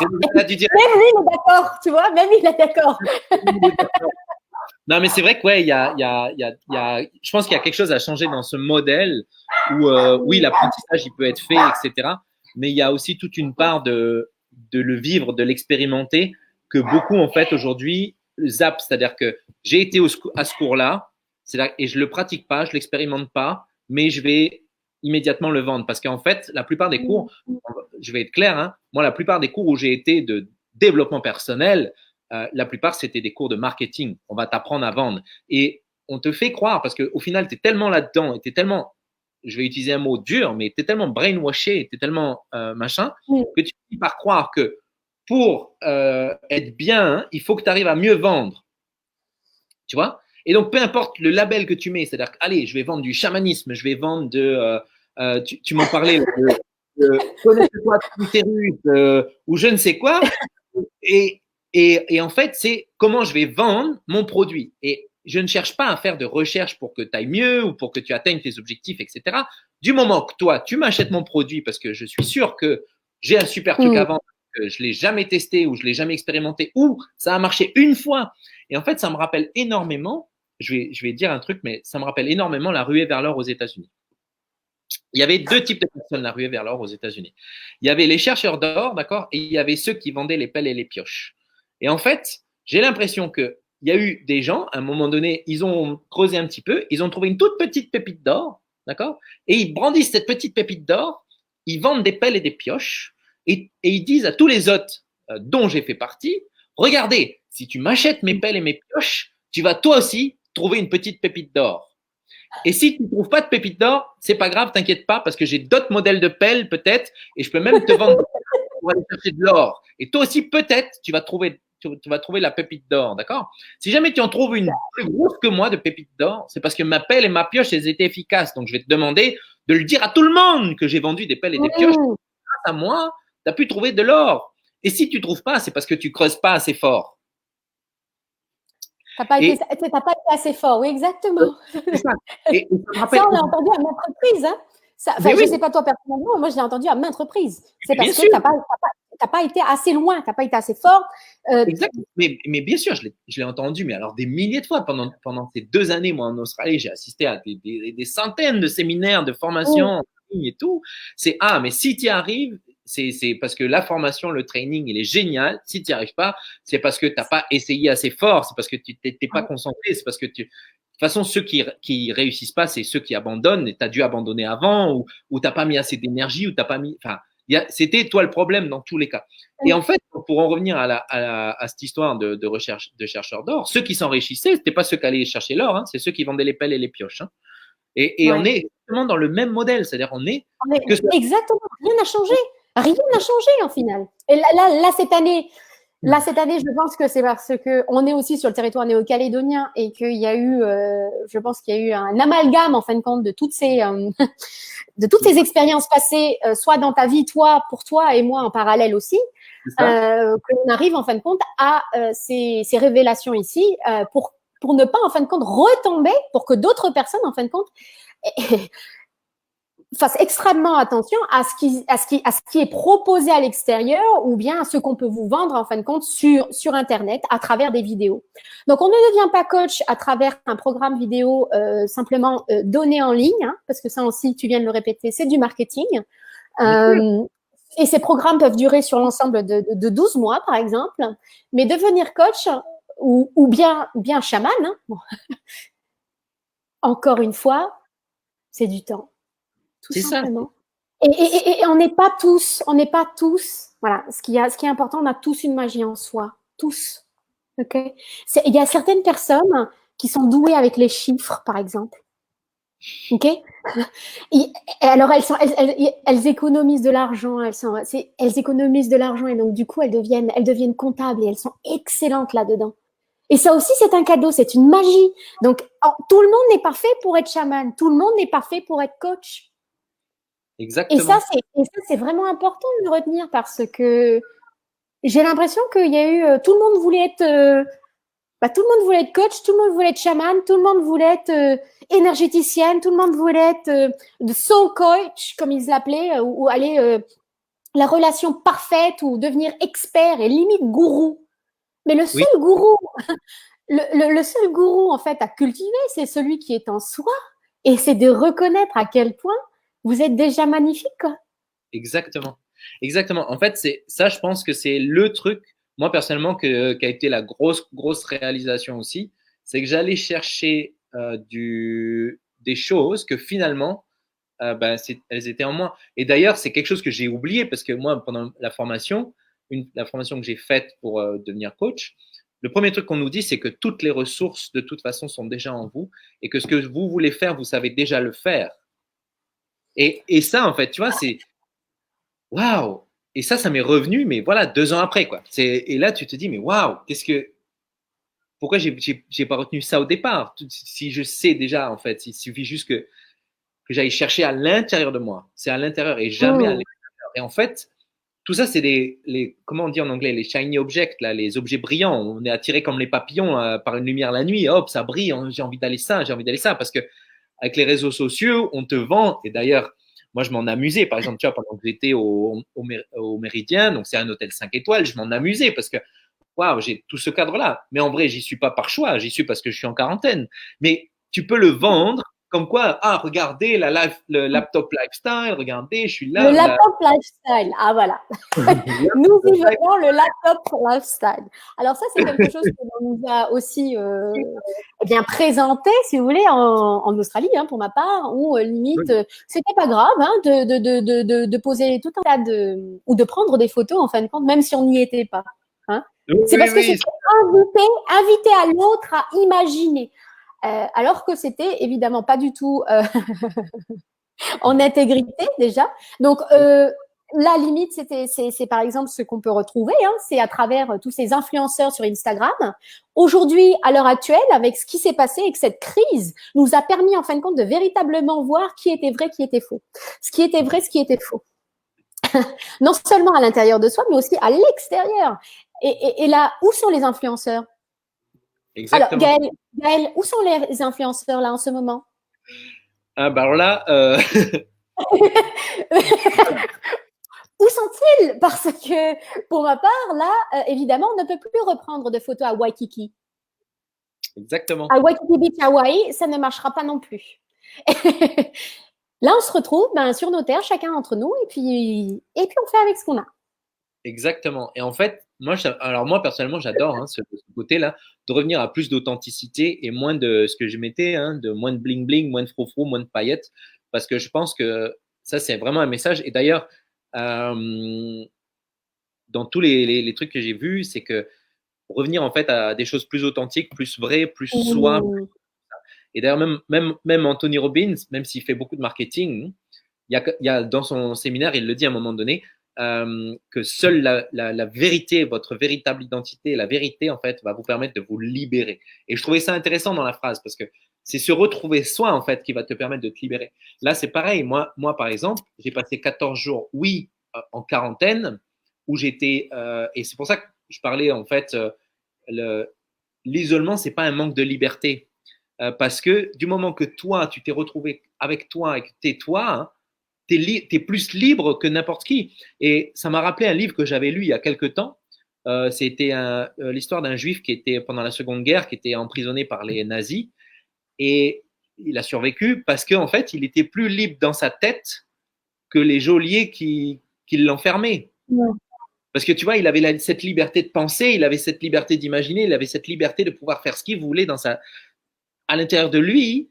Même lui, il est d'accord, tu vois, même il est d'accord. Non, mais c'est vrai que je pense qu'il y a quelque chose à changer dans ce modèle où, oui, l'apprentissage, il peut être fait, etc. Mais il y a aussi toute une part de le vivre, de l'expérimenter, que beaucoup, en fait, aujourd'hui, zappent. C'est-à-dire que j'ai été à ce cours-là, et je le pratique pas, je l'expérimente pas, mais je vais immédiatement le vendre. Parce qu'en fait, la plupart des cours, je vais être clair, hein, moi, la plupart des cours où j'ai été de développement personnel, la plupart, c'était des cours de marketing. On va t'apprendre à vendre. Et on te fait croire, parce qu'au final, tu es tellement là-dedans, tu es tellement, je vais utiliser un mot dur, mais tu es tellement brainwashé, tu es tellement machin, que tu finis par croire que pour être bien, il faut que tu arrives à mieux vendre. Tu vois? Et donc, peu importe le label que tu mets, c'est-à-dire, allez, je vais vendre du chamanisme, je vais vendre tu m'en parlais, connais-toi l'utérus, ou je ne sais quoi. Et en fait, c'est comment je vais vendre mon produit. Et je ne cherche pas à faire de recherche pour que tu ailles mieux ou pour que tu atteignes tes objectifs, etc. Du moment que toi, tu m'achètes mon produit parce que je suis sûr que j'ai un super truc à vendre, que je ne l'ai jamais testé ou je ne l'ai jamais expérimenté ou ça a marché une fois. Et en fait, ça me rappelle énormément, je vais dire un truc, mais ça me rappelle énormément la ruée vers l'or aux États-Unis. Il y avait deux types de personnes, la ruée vers l'or aux États-Unis. Il y avait les chercheurs d'or, d'accord, et il y avait ceux qui vendaient les pelles et les pioches. Et en fait, j'ai l'impression qu'il y a eu des gens, à un moment donné, ils ont creusé un petit peu, ils ont trouvé une toute petite pépite d'or, d'accord, et ils brandissent cette petite pépite d'or, ils vendent des pelles et des pioches, et ils disent à tous les autres dont j'ai fait partie, regardez, si tu m'achètes mes pelles et mes pioches, tu vas toi aussi trouver une petite pépite d'or. Et si tu ne trouves pas de pépite d'or, c'est pas grave, t'inquiète pas, parce que j'ai d'autres modèles de pelles peut-être, et je peux même te vendre pour aller chercher de l'or. Et toi aussi, peut-être, tu vas trouver la pépite d'or, d'accord? Si jamais tu en trouves une plus grosse que moi de pépite d'or, c'est parce que ma pelle et ma pioche, elles étaient efficaces. Donc, je vais te demander de le dire à tout le monde que j'ai vendu des pelles et des pioches. Grâce à moi, tu as pu trouver de l'or. Et si tu ne trouves pas, c'est parce que tu creuses pas assez fort. Tu n'as pas été assez fort, oui, exactement. Ça. Et ça, on l'a entendu à maintes reprises. Hein. Je ne sais pas toi personnellement, moi je l'ai entendu à maintes reprises. C'est parce que tu n'as pas été assez loin, tu n'as pas été assez fort. Exactement. Mais bien sûr, je l'ai entendu, mais alors des milliers de fois pendant ces 2 années, moi en Australie, j'ai assisté à des centaines de séminaires, de formations en ligne et tout. Mais si tu y arrives, c'est parce que la formation, le training, il est génial. Si tu n'y arrives pas, c'est parce que tu n'as pas essayé assez fort, c'est parce que tu n'es pas concentré, c'est parce que de toute façon, ceux qui réussissent pas, c'est ceux qui abandonnent et tu as dû abandonner avant ou tu n'as pas mis assez d'énergie ou tu n'as pas mis. Enfin, C'était toi le problème dans tous les cas. Et en fait, pour en revenir à cette histoire de recherche de chercheurs d'or, ceux qui s'enrichissaient, c'était pas ceux qui allaient chercher l'or, hein, c'est ceux qui vendaient les pelles et les pioches. Hein. Et on est exactement dans le même modèle, c'est-à-dire exactement, rien n'a changé. Rien n'a changé en final. Et là, cette année, je pense que c'est parce que on est aussi sur le territoire néo-calédonien et qu'il y a eu, je pense qu'il y a eu un amalgame en fin de compte de toutes ces expériences passées, soit dans ta vie, toi, pour toi et moi en parallèle aussi, qu'on arrive en fin de compte à ces révélations ici pour ne pas en fin de compte retomber, pour que d'autres personnes en fin de compte fasse extrêmement attention à ce qui est proposé à l'extérieur ou bien à ce qu'on peut vous vendre en fin de compte sur Internet à travers des vidéos. Donc, on ne devient pas coach à travers un programme vidéo simplement donné en ligne, hein, parce que ça aussi, tu viens de le répéter, c'est du marketing. Et ces programmes peuvent durer sur l'ensemble de 12 mois, par exemple. Mais devenir coach ou bien chaman, hein, bon. Encore une fois, c'est du temps. Tout simplement. Ça. Et on n'est pas tous, voilà, ce qui est important, on a tous une magie en soi. Tous. OK? Il y a certaines personnes qui sont douées avec les chiffres, par exemple. OK? Et alors, elles économisent de l'argent, elles économisent de l'argent et donc, du coup, elles deviennent comptables et elles sont excellentes là-dedans. Et ça aussi, c'est un cadeau, c'est une magie. Donc, tout le monde n'est pas fait pour être chaman. Tout le monde n'est pas fait pour être coach. Exactement. Et ça, c'est vraiment important de le retenir parce que j'ai l'impression qu'il y a eu tout le monde voulait être coach, tout le monde voulait être chaman, tout le monde voulait être énergéticienne, tout le monde voulait être de soul coach comme ils l'appelaient ou aller la relation parfaite ou devenir expert et limite gourou. Mais le seul gourou, le seul gourou en fait à cultiver, c'est celui qui est en soi et c'est de reconnaître à quel point vous êtes déjà magnifique, quoi. Exactement. En fait, je pense que c'est le truc, moi personnellement, qui a été la grosse réalisation aussi, c'est que j'allais chercher des choses que finalement, elles étaient en moi. Et d'ailleurs, c'est quelque chose que j'ai oublié parce que moi, pendant la formation que j'ai faite pour devenir coach, le premier truc qu'on nous dit, c'est que toutes les ressources, de toute façon, sont déjà en vous et que ce que vous voulez faire, vous savez déjà le faire. Et ça, en fait, tu vois, c'est waouh! Et ça m'est revenu, mais voilà, 2 ans après, quoi. Et là, tu te dis, mais waouh, pourquoi j'ai pas retenu ça au départ? Si je sais déjà, en fait, il suffit juste que j'aille chercher à l'intérieur de moi. C'est à l'intérieur et jamais à l'extérieur. Et en fait, tout ça, c'est comment on dit en anglais, les shiny objects, là, les objets brillants. On est attiré comme les papillons par une lumière la nuit. Hop, ça brille. J'ai envie d'aller ça, parce que avec les réseaux sociaux, on te vend. Et d'ailleurs, moi, je m'en amusais. Par exemple, tu vois, pendant que j'étais au Méridien, donc c'est un hôtel 5 étoiles, je m'en amusais parce que, waouh, j'ai tout ce cadre-là. Mais en vrai, j'y suis pas par choix, j'y suis parce que je suis en quarantaine. Mais tu peux le vendre comme quoi, regardez le laptop lifestyle, regardez, je suis là. Le laptop lifestyle, voilà. Nous vivons le laptop lifestyle. Alors ça, c'est quelque chose qu'on nous a aussi bien présenté, si vous voulez, en Australie, hein, pour ma part, où limite, c'était pas grave hein, de poser tout un tas ou de prendre des photos, en fin de compte, même si on n'y était pas. Hein. C'est parce que c'était invité à l'autre à imaginer. Alors que c'était évidemment pas du tout en intégrité déjà. Donc la limite, c'est par exemple ce qu'on peut retrouver, hein, c'est à travers tous ces influenceurs sur Instagram. Aujourd'hui, à l'heure actuelle, avec ce qui s'est passé et que cette crise nous a permis en fin de compte de véritablement voir qui était vrai, qui était faux. Ce qui était vrai, ce qui était faux. Non seulement à l'intérieur de soi, mais aussi à l'extérieur. Et là, où sont les influenceurs? Exactement. Alors, Gaël, où sont les influenceurs là en ce moment? Alors là, où sont-ils? Parce que pour ma part, là, évidemment, on ne peut plus reprendre de photos à Waikiki. Exactement. À Waikiki Beach, Hawaï, ça ne marchera pas non plus. Là, on se retrouve sur nos terres, chacun d'entre nous, et puis on fait avec ce qu'on a. Exactement. Et en fait, moi personnellement, j'adore ce côté-là, de revenir à plus d'authenticité et moins de ce que je mettais, de moins de bling bling, moins de froufrou, moins de paillettes, parce que je pense que ça, c'est vraiment un message. Et d'ailleurs, dans tous les trucs que j'ai vus, c'est que revenir en fait à des choses plus authentiques, plus vraies, plus soi. Mmh. Et d'ailleurs, même Anthony Robbins, même s'il fait beaucoup de marketing, il y a dans son séminaire, il le dit à un moment donné, que seule la vérité, votre véritable identité, la vérité, en fait, va vous permettre de vous libérer. Et je trouvais ça intéressant dans la phrase parce que c'est se retrouver soi, en fait, qui va te permettre de te libérer. Là, c'est pareil. Moi, par exemple, j'ai passé 14 jours, oui, en quarantaine, où j'étais, et c'est pour ça que je parlais, en fait, l'isolement, c'est pas un manque de liberté. Parce que du moment que toi, tu t'es retrouvé avec toi et que t'es toi, hein, t'es plus libre que n'importe qui. Et ça m'a rappelé un livre que j'avais lu il y a quelque temps. C'était l'histoire d'un juif qui était pendant la Seconde Guerre, qui était emprisonné par les nazis. Et il a survécu parce qu'en fait, il était plus libre dans sa tête que les geôliers qui l'enfermaient. Ouais. Parce que tu vois, il avait cette liberté de penser, il avait cette liberté d'imaginer, il avait cette liberté de pouvoir faire ce qu'il voulait à l'intérieur de lui,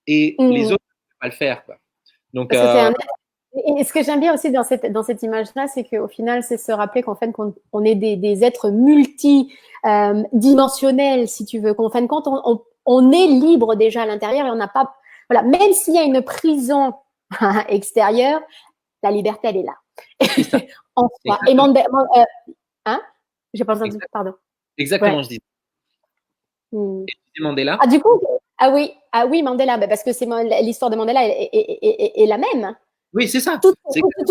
et les Mmh. autres ne pouvaient pas le faire, quoi. Donc, Parce que c'est un et ce que j'aime bien aussi dans cette image-là, c'est qu'au final, c'est se rappeler qu'en fait, on est des êtres multidimensionnels, si tu veux, qu'en fin de compte, on est libre déjà à l'intérieur et on n'a pas, voilà, même s'il y a une prison extérieure, la liberté, elle est là. c'est ça. En soi. Et hein? J'ai pas entendu, Exact, pardon. Ouais. exactement, je dis. Hmm. Et Mandela. Ah, du coup, ah oui, Mandela, parce que l'histoire de Mandela est la même. Oui, c'est ça. Toutes,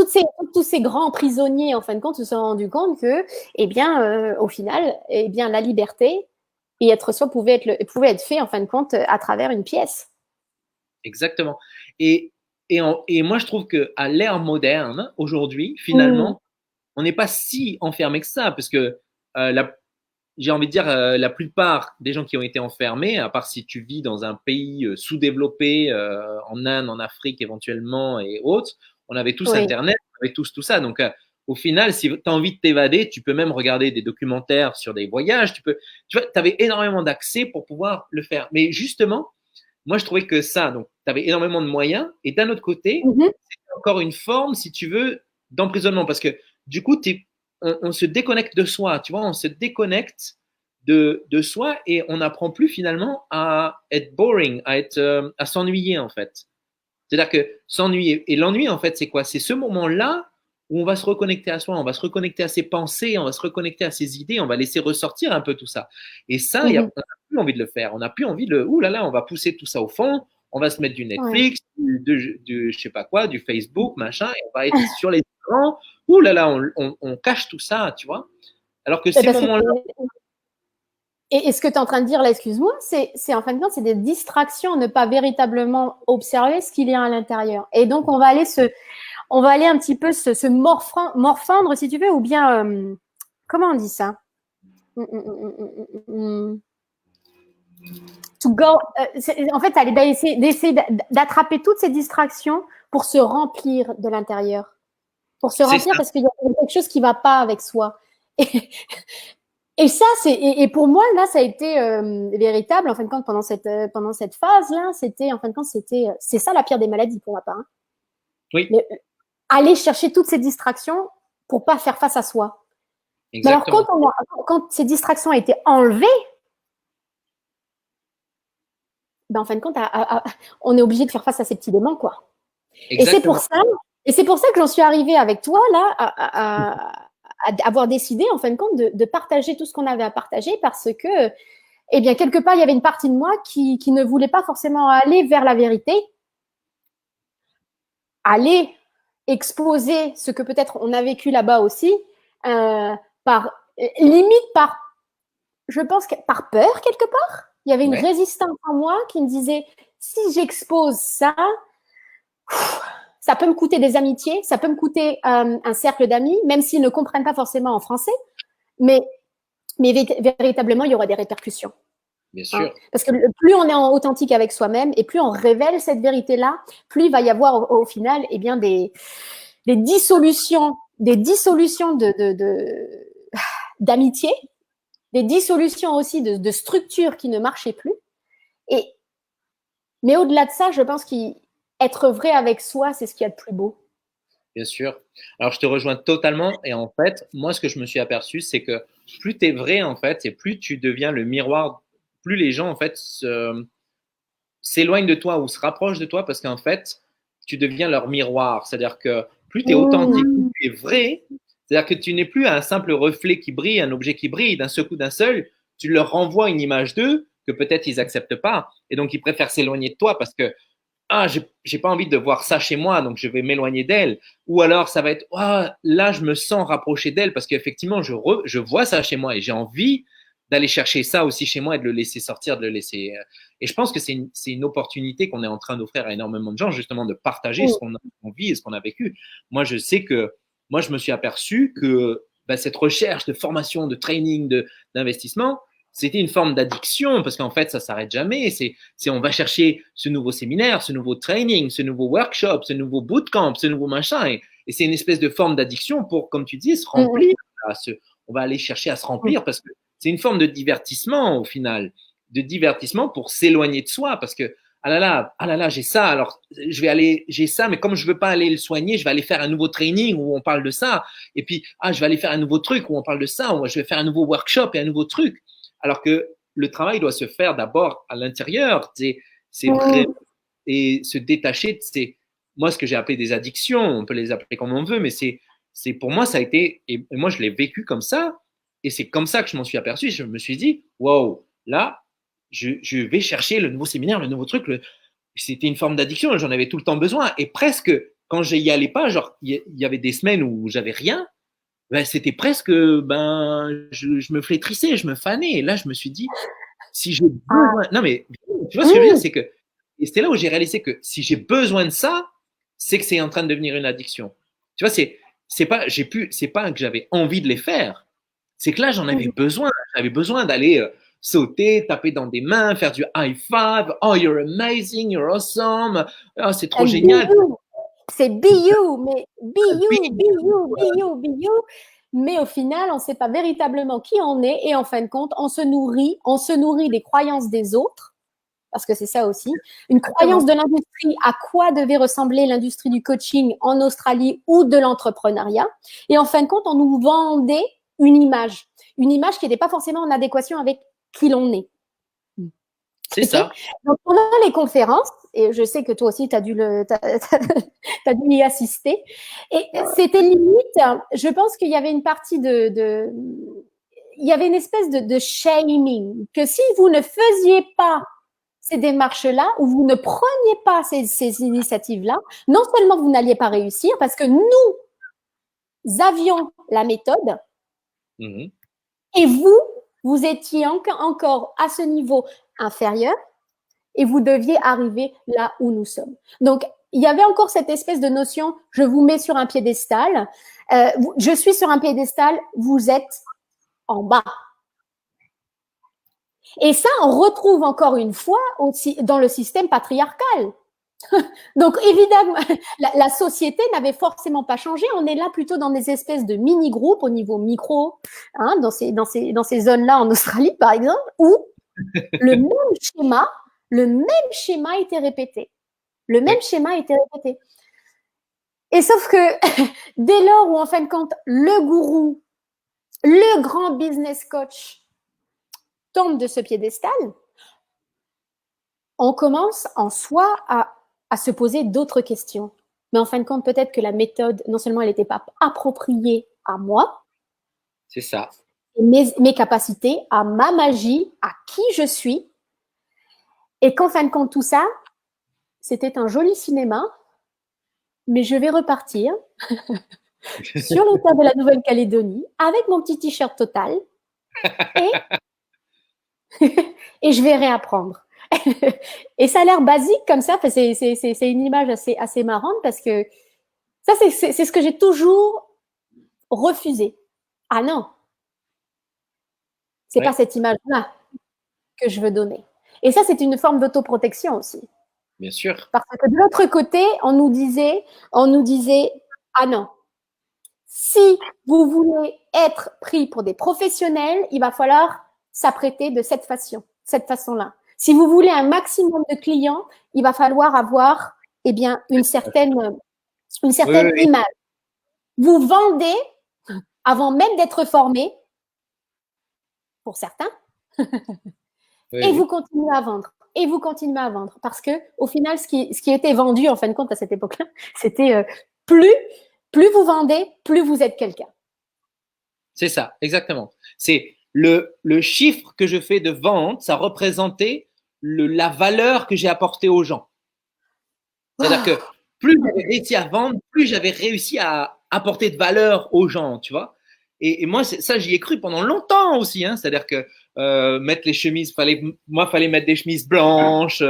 C'est tous ces grands prisonniers, en fin de compte, se sont rendus compte que, eh bien, au final, eh bien, la liberté et être soi pouvait être fait, en fin de compte, à travers une pièce. exactement. Et, et moi, je trouve qu'à l'ère moderne, aujourd'hui, Mm. finalement, on n'est pas si enfermé que ça, parce que j'ai envie de dire, la plupart des gens qui ont été enfermés, à part si tu vis dans un pays sous-développé, en Inde, en Afrique éventuellement et autres, on avait tous Oui. Internet, on avait tous tout ça. Donc, au final, si tu as envie de t'évader, tu peux même regarder des documentaires sur des voyages. Tu vois, tu avais énormément d'accès pour pouvoir le faire. Mais justement, moi, je trouvais que ça, donc, tu avais énormément de moyens. Et d'un autre côté, Mm-hmm. c'est encore une forme, si tu veux, d'emprisonnement. Parce que du coup, on se déconnecte de soi, tu vois, on se déconnecte de soi et on n'apprend plus finalement à être boring, à s'ennuyer, en fait. C'est-à-dire que s'ennuyer. Et l'ennui, en fait, c'est quoi? C'est ce moment-là où on va se reconnecter à soi, on va se reconnecter à ses pensées, on va se reconnecter à ses idées, on va laisser ressortir un peu tout ça. Et ça, Mm-hmm. on n'a plus envie de le faire. On n'a plus envie de, ouh là là, on va pousser tout ça au fond, on va se mettre du Ouais. Netflix, je sais pas quoi, du Facebook, machin, et on va être sur les écrans, ouh là là, on cache tout ça, tu vois. Alors que ces Parce que, moments-là, et ce que tu es en train de dire là, excuse-moi, c'est en fin de compte, c'est des distractions, ne pas véritablement observer ce qu'il y a à l'intérieur. Et donc, on va aller un petit peu se morfondre, si tu veux, ou bien, comment on dit ça? To go, en fait, aller d'essayer d'attraper toutes ces distractions pour se remplir de l'intérieur. Pour se c'est ça, remplir parce qu'il y a quelque chose qui ne va pas avec soi. Et, et ça, et pour moi, là, ça a été véritable, en fin de compte, pendant cette phase-là, c'était, en fin de compte, c'est ça la pire des maladies pour ma part. Hein. oui, Aller chercher toutes ces distractions pour pas faire face à soi. Mais alors, exactement, quand ces distractions ont été enlevées, ben, en fin de compte, on est obligé de faire face à ces petits démons, quoi. Et c'est pour exactement. ça, que j'en suis arrivée avec toi, là, à avoir décidé, en fin de compte, de partager tout ce qu'on avait à partager parce que, eh bien, quelque part, il y avait une partie de moi qui ne voulait pas forcément aller vers la vérité, aller exposer ce que peut-être on a vécu là-bas aussi, limite par, je pense, par peur, quelque part. Il y avait une Ouais, résistance en moi qui me disait, si j'expose ça, ça peut me coûter des amitiés, ça peut me coûter un cercle d'amis, même s'ils ne comprennent pas forcément en français, mais véritablement, il y aura des répercussions. bien Hein. sûr, Parce que plus on est authentique avec soi-même et plus on révèle cette vérité-là, plus il va y avoir au final eh bien, des dissolutions d'amitié, des dissolutions aussi de structures qui ne marchaient plus. Mais au-delà de ça, je pense qu'être vrai avec soi, c'est ce qu'il y a de plus beau. Bien sûr. Alors, je te rejoins totalement. Et en fait, moi, ce que je me suis aperçu, c'est que plus tu es vrai, en fait, et plus tu deviens le miroir, plus les gens, en fait, s'éloignent de toi ou se rapprochent de toi parce qu'en fait, tu deviens leur miroir. C'est-à-dire que plus tu es authentique, plus tu es vrai, c'est-à-dire que tu n'es plus un simple reflet qui brille, un objet qui brille, d'un seul coup, d'un seul, tu leur renvoies une image d'eux que peut-être ils n'acceptent pas. Et donc, ils préfèrent s'éloigner de toi parce que ah, j'ai pas envie de voir ça chez moi, donc je vais m'éloigner d'elle. Ou alors ça va être, ah, là, je me sens rapproché d'elle parce qu'effectivement, je vois ça chez moi et j'ai envie d'aller chercher ça aussi chez moi et de le laisser sortir, de le laisser. Et je pense que c'est une opportunité qu'on est en train d'offrir à énormément de gens, justement, de partager ce qu'on vit et ce qu'on a vécu. Moi, je sais que, moi, je me suis aperçu que bah, cette recherche de formation, de training, d'investissement, c'était une forme d'addiction parce qu'en fait, ça s'arrête jamais. On va chercher ce nouveau séminaire, ce nouveau training, ce nouveau workshop, ce nouveau bootcamp, ce nouveau machin. Et c'est une espèce de forme d'addiction pour, comme tu dis, se remplir. On va aller chercher à se remplir parce que c'est une forme de divertissement au final, de divertissement pour s'éloigner de soi parce que ah là là, j'ai ça, alors j'ai ça, mais comme je veux pas aller le soigner, je vais aller faire un nouveau training où on parle de ça. Et puis, ah, je vais aller faire un nouveau truc où on parle de ça, ou je vais faire un nouveau workshop et un nouveau truc. Alors que le travail doit se faire d'abord à l'intérieur. C'est vrai. Et se détacher de moi, ce que j'ai appelé des addictions, on peut les appeler comme on veut, mais pour moi, ça a été, et moi, je l'ai vécu comme ça. Et c'est comme ça que je m'en suis aperçu. Je me suis dit, wow, là, je vais chercher le nouveau séminaire, le nouveau truc. C'était une forme d'addiction. J'en avais tout le temps besoin. Et presque, quand je n'y allais pas, genre, il y avait des semaines où j'avais rien. Ben, c'était presque, je me flétrissais, je me fanais. Et là, je me suis dit, si j'ai besoin. Non, mais tu vois ce que je veux dire, c'est que. Et c'était là où j'ai réalisé que si j'ai besoin de ça, c'est que c'est en train de devenir une addiction. Tu vois, c'est pas que j'avais envie de les faire. C'est que là, j'en avais besoin. J'avais besoin d'aller sauter, taper dans des mains, faire du high five. Oh, you're amazing, you're awesome. Oh, c'est trop génial. C'est be you, mais be you, be you, be you, be you. Mais au final, on ne sait pas véritablement qui on est et en fin de compte, on se nourrit des croyances des autres, parce que c'est ça aussi, une croyance de l'industrie, à quoi devait ressembler l'industrie du coaching en Australie ou de l'entrepreneuriat. Et en fin de compte, on nous vendait une image qui n'était pas forcément en adéquation avec qui l'on est. C'est ça. Donc, pendant les conférences, et je sais que toi aussi, tu as dû y assister, et c'était limite, je pense qu'il y avait une partie il y avait une espèce de shaming, que si vous ne faisiez pas ces démarches-là, ou vous ne preniez pas ces initiatives-là, non seulement vous n'alliez pas réussir, parce que nous avions la méthode, et vous étiez encore à ce niveau inférieur, et vous deviez arriver là où nous sommes. Donc, il y avait encore cette espèce de notion, je vous mets sur un piédestal, je suis sur un piédestal, vous êtes en bas. Et ça, on retrouve encore une fois aussi dans le système patriarcal. Donc, évidemment, la société n'avait forcément pas changé. On est là plutôt dans des espèces de mini-groupes au niveau micro, hein, dans ces zones-là en Australie, par exemple, où le même schéma était répété. Le même schéma était répété. Et sauf que dès lors où, en fin de compte, le gourou, le grand business coach tombe de ce piédestal, on commence en soi à se poser d'autres questions. Mais en fin de compte, peut-être que la méthode, non seulement elle n'était pas appropriée à moi, c'est ça, mes capacités, à ma magie, à qui je suis, et qu'en fin de compte, tout ça, c'était un joli cinéma, mais je vais repartir sur les terres de la Nouvelle-Calédonie avec mon petit t-shirt Total et je vais réapprendre. Et ça a l'air basique comme ça, c'est une image assez marrante parce que ça, c'est ce que j'ai toujours refusé. Ah non, c'est pas cette image-là que je veux donner. Et ça, c'est une forme d'autoprotection aussi. Bien sûr. Parce que de l'autre côté, on nous disait, ah non, si vous voulez être pris pour des professionnels, il va falloir s'apprêter de cette façon-là. Si vous voulez un maximum de clients, il va falloir avoir, une certaine image. vous vendez avant même d'être formé, pour certains, et vous continuez à vendre. Et vous continuez à vendre. Parce que, au final, ce qui était vendu, en fin de compte, à cette époque-là, c'était plus vous vendez, plus vous êtes quelqu'un. C'est ça, exactement. C'est le chiffre que je fais de vente, ça représentait la valeur que j'ai apportée aux gens. C'est-à-dire que plus j'avais réussi à vendre, plus j'avais réussi à apporter de valeur aux gens, tu vois. Et moi, ça, j'y ai cru pendant longtemps aussi. Hein. C'est-à-dire que mettre les chemises, fallait mettre des chemises blanches,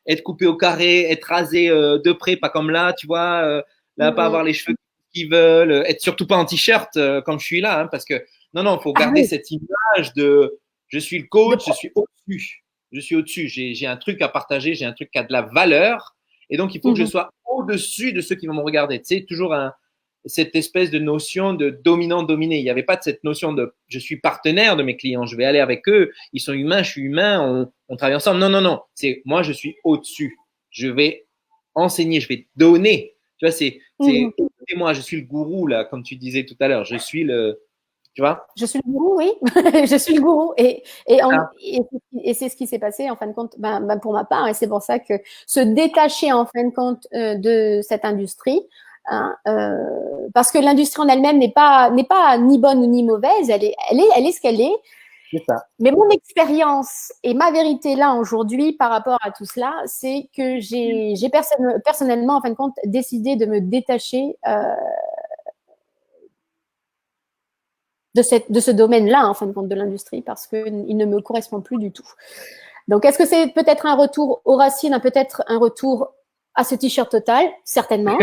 être coupé au carré, être rasé de près, pas comme là, tu vois. Là, pas avoir les cheveux qu'ils veulent, être surtout pas en t-shirt comme je suis là, hein, parce que non, il faut garder cette image de je suis le coach, je suis au-dessus. Je suis au-dessus. J'ai un truc à partager, j'ai un truc qui a de la valeur. Et donc, il faut que je sois au-dessus de ceux qui vont me regarder. Tu sais, toujours cette espèce de notion de dominant-dominé. Il n'y avait pas de cette notion de je suis partenaire de mes clients, je vais aller avec eux, ils sont humains, je suis humain, on travaille ensemble. Non. C'est moi, je suis au-dessus. Je vais enseigner, je vais donner. Tu vois, c'est moi, je suis le gourou, là, comme tu disais tout à l'heure. Je suis le. Tu vois? Je suis le gourou, oui. Je suis le gourou. Et c'est ce qui s'est passé, en fin de compte, pour ma part. Et c'est pour ça que se détacher, en fin de compte, de cette industrie, hein, parce que l'industrie en elle-même n'est pas ni bonne ni mauvaise. Elle est ce qu'elle est. C'est ça. Mais mon expérience et ma vérité là aujourd'hui par rapport à tout cela, c'est que j'ai personnellement, en fin de compte, décidé de me détacher de ce domaine-là, en fin de compte, de l'industrie, parce qu'il ne me correspond plus du tout. Donc, est-ce que c'est peut-être un retour aux racines, peut-être un retour à ce t-shirt total? Certainement.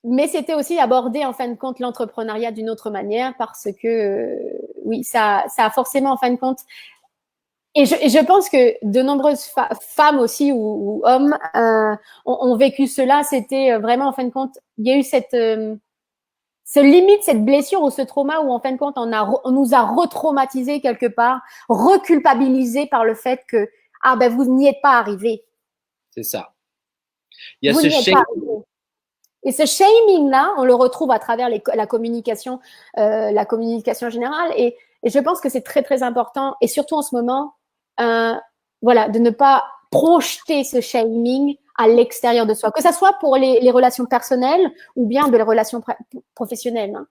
Mais c'était aussi aborder, en fin de compte, l'entrepreneuriat d'une autre manière, parce que, oui, ça a forcément, en fin de compte, et je pense que de nombreuses femmes aussi ou hommes ont vécu cela. C'était vraiment, en fin de compte, il y a eu cette blessure ou ce trauma où, en fin de compte, on nous a retraumatisés quelque part, reculpabilisés par le fait que, vous n'y êtes pas arrivé. C'est ça. Il y a ce shaming. Et ce shaming-là, on le retrouve à travers la communication générale. Et je pense que c'est très, très important, et surtout en ce moment, de ne pas projeter ce shaming à l'extérieur de soi, que ça soit pour les relations personnelles ou bien de les relations professionnelles. Hein.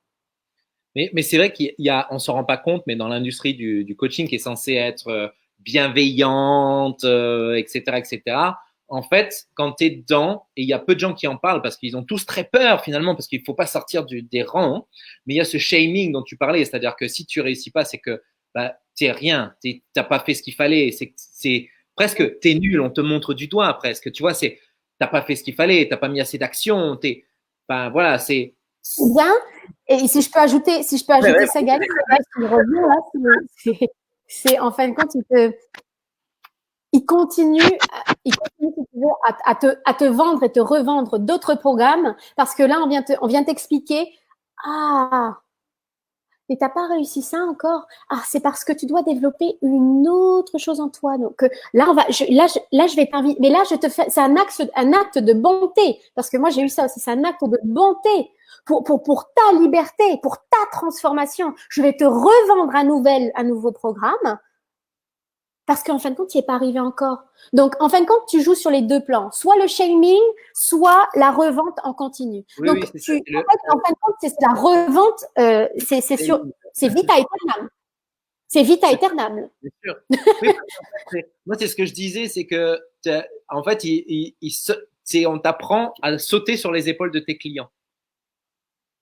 Mais c'est vrai qu'il y a, on s'en rend pas compte, mais dans l'industrie du coaching qui est censée être bienveillante, etc., en fait, quand tu es dedans, et il y a peu de gens qui en parlent parce qu'ils ont tous très peur finalement, parce qu'il faut pas sortir des rangs, mais il y a ce shaming dont tu parlais, c'est-à-dire que si tu réussis pas, c'est que t'es rien, t'as pas fait ce qu'il fallait, c'est presque t'es nul, on te montre du doigt presque, tu vois, t'as pas fait ce qu'il fallait, t'as pas mis assez d'action, voilà, c'est bien. Et si je peux ajouter ça, Gaël, c'est en fin de compte, il continue si tu veux, à te vendre et te revendre d'autres programmes, parce que là, on vient t'expliquer, mais t'as pas réussi ça encore. C'est parce que tu dois développer une autre chose en toi. Donc là, je vais t'inviter. Mais là, c'est un acte de bonté, parce que moi j'ai eu ça aussi. C'est un acte de bonté pour ta liberté, pour ta transformation. Je vais te revendre un nouveau programme. Parce qu'en fin de compte, tu n'y es pas arrivé encore. Donc, en fin de compte, tu joues sur les deux plans. Soit le shaming, soit la revente en continu. Oui, donc, en fait, en fin de compte, c'est la revente, c'est vita aeternam. C'est vita aeternam. Bien sûr. Oui, moi, c'est ce que je disais, c'est que, en fait, on t'apprend à sauter sur les épaules de tes clients.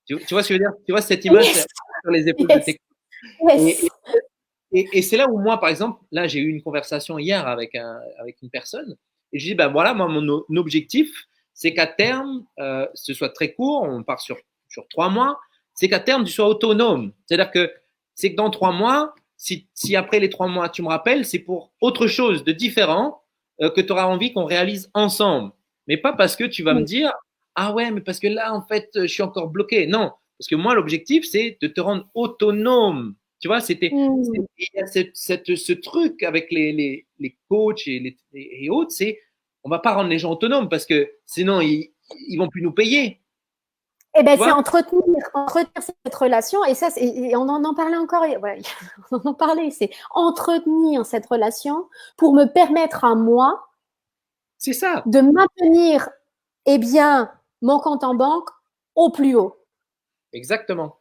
Tu vois ce que je veux dire? Tu vois cette image sur les épaules de tes clients. Et c'est là où moi, par exemple, là, j'ai eu une conversation hier avec une personne et je dis, voilà, moi, mon objectif, c'est qu'à terme, ce soit très court, on part sur 3 mois, c'est qu'à terme, tu sois autonome. C'est-à-dire que c'est que dans 3 mois, si après les 3 mois, tu me rappelles, c'est pour autre chose de différent que tu auras envie qu'on réalise ensemble. Mais pas parce que tu vas me dire, ouais, mais parce que là, en fait, je suis encore bloqué. Non, parce que moi, l'objectif, c'est de te rendre autonome. Tu vois, il y a ce truc avec les coachs et autres, c'est on va pas rendre les gens autonomes parce que sinon ils vont plus nous payer. Eh ben, c'est entretenir cette relation. Et ça, et on en parlait encore. Ouais, on en parlait. C'est entretenir cette relation pour me permettre à moi C'est ça. de maintenir, eh bien, mon compte en banque au plus haut. Exactement.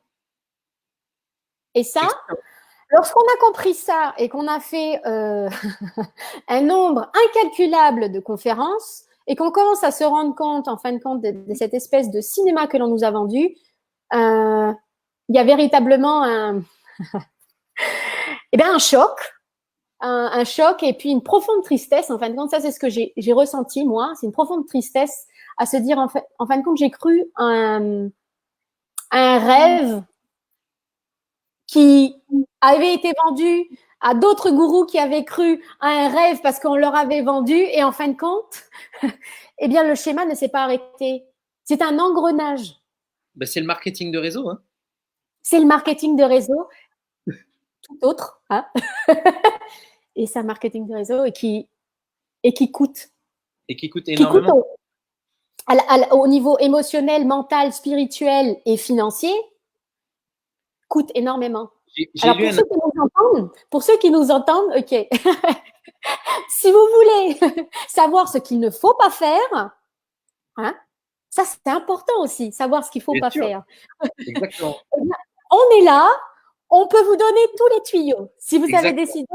Et ça, lorsqu'on a compris ça et qu'on a fait un nombre incalculable de conférences et qu'on commence à se rendre compte, en fin de compte, de cette espèce de cinéma que l'on nous a vendu, il y a véritablement un choc, un choc et puis une profonde tristesse. En fin de compte, ça c'est ce que j'ai ressenti moi, c'est une profonde tristesse à se dire en fin de compte, j'ai cru un rêve qui avait été vendu à d'autres gourous qui avaient cru à un rêve parce qu'on leur avait vendu et en fin de compte, eh bien le schéma ne s'est pas arrêté. C'est un engrenage. Ben, c'est le marketing de réseau. Hein. C'est le marketing de réseau, tout autre. Hein. Et c'est un marketing de réseau et qui coûte. Et qui coûte énormément. Qui coûte au niveau émotionnel, mental, spirituel et financier, coûte énormément. Alors pour ceux qui nous entendent, ok. Si vous voulez savoir ce qu'il ne faut pas faire, hein, ça c'est important aussi, savoir ce qu'il ne faut pas faire. Exactement. On est là, on peut vous donner tous les tuyaux si vous avez décidé.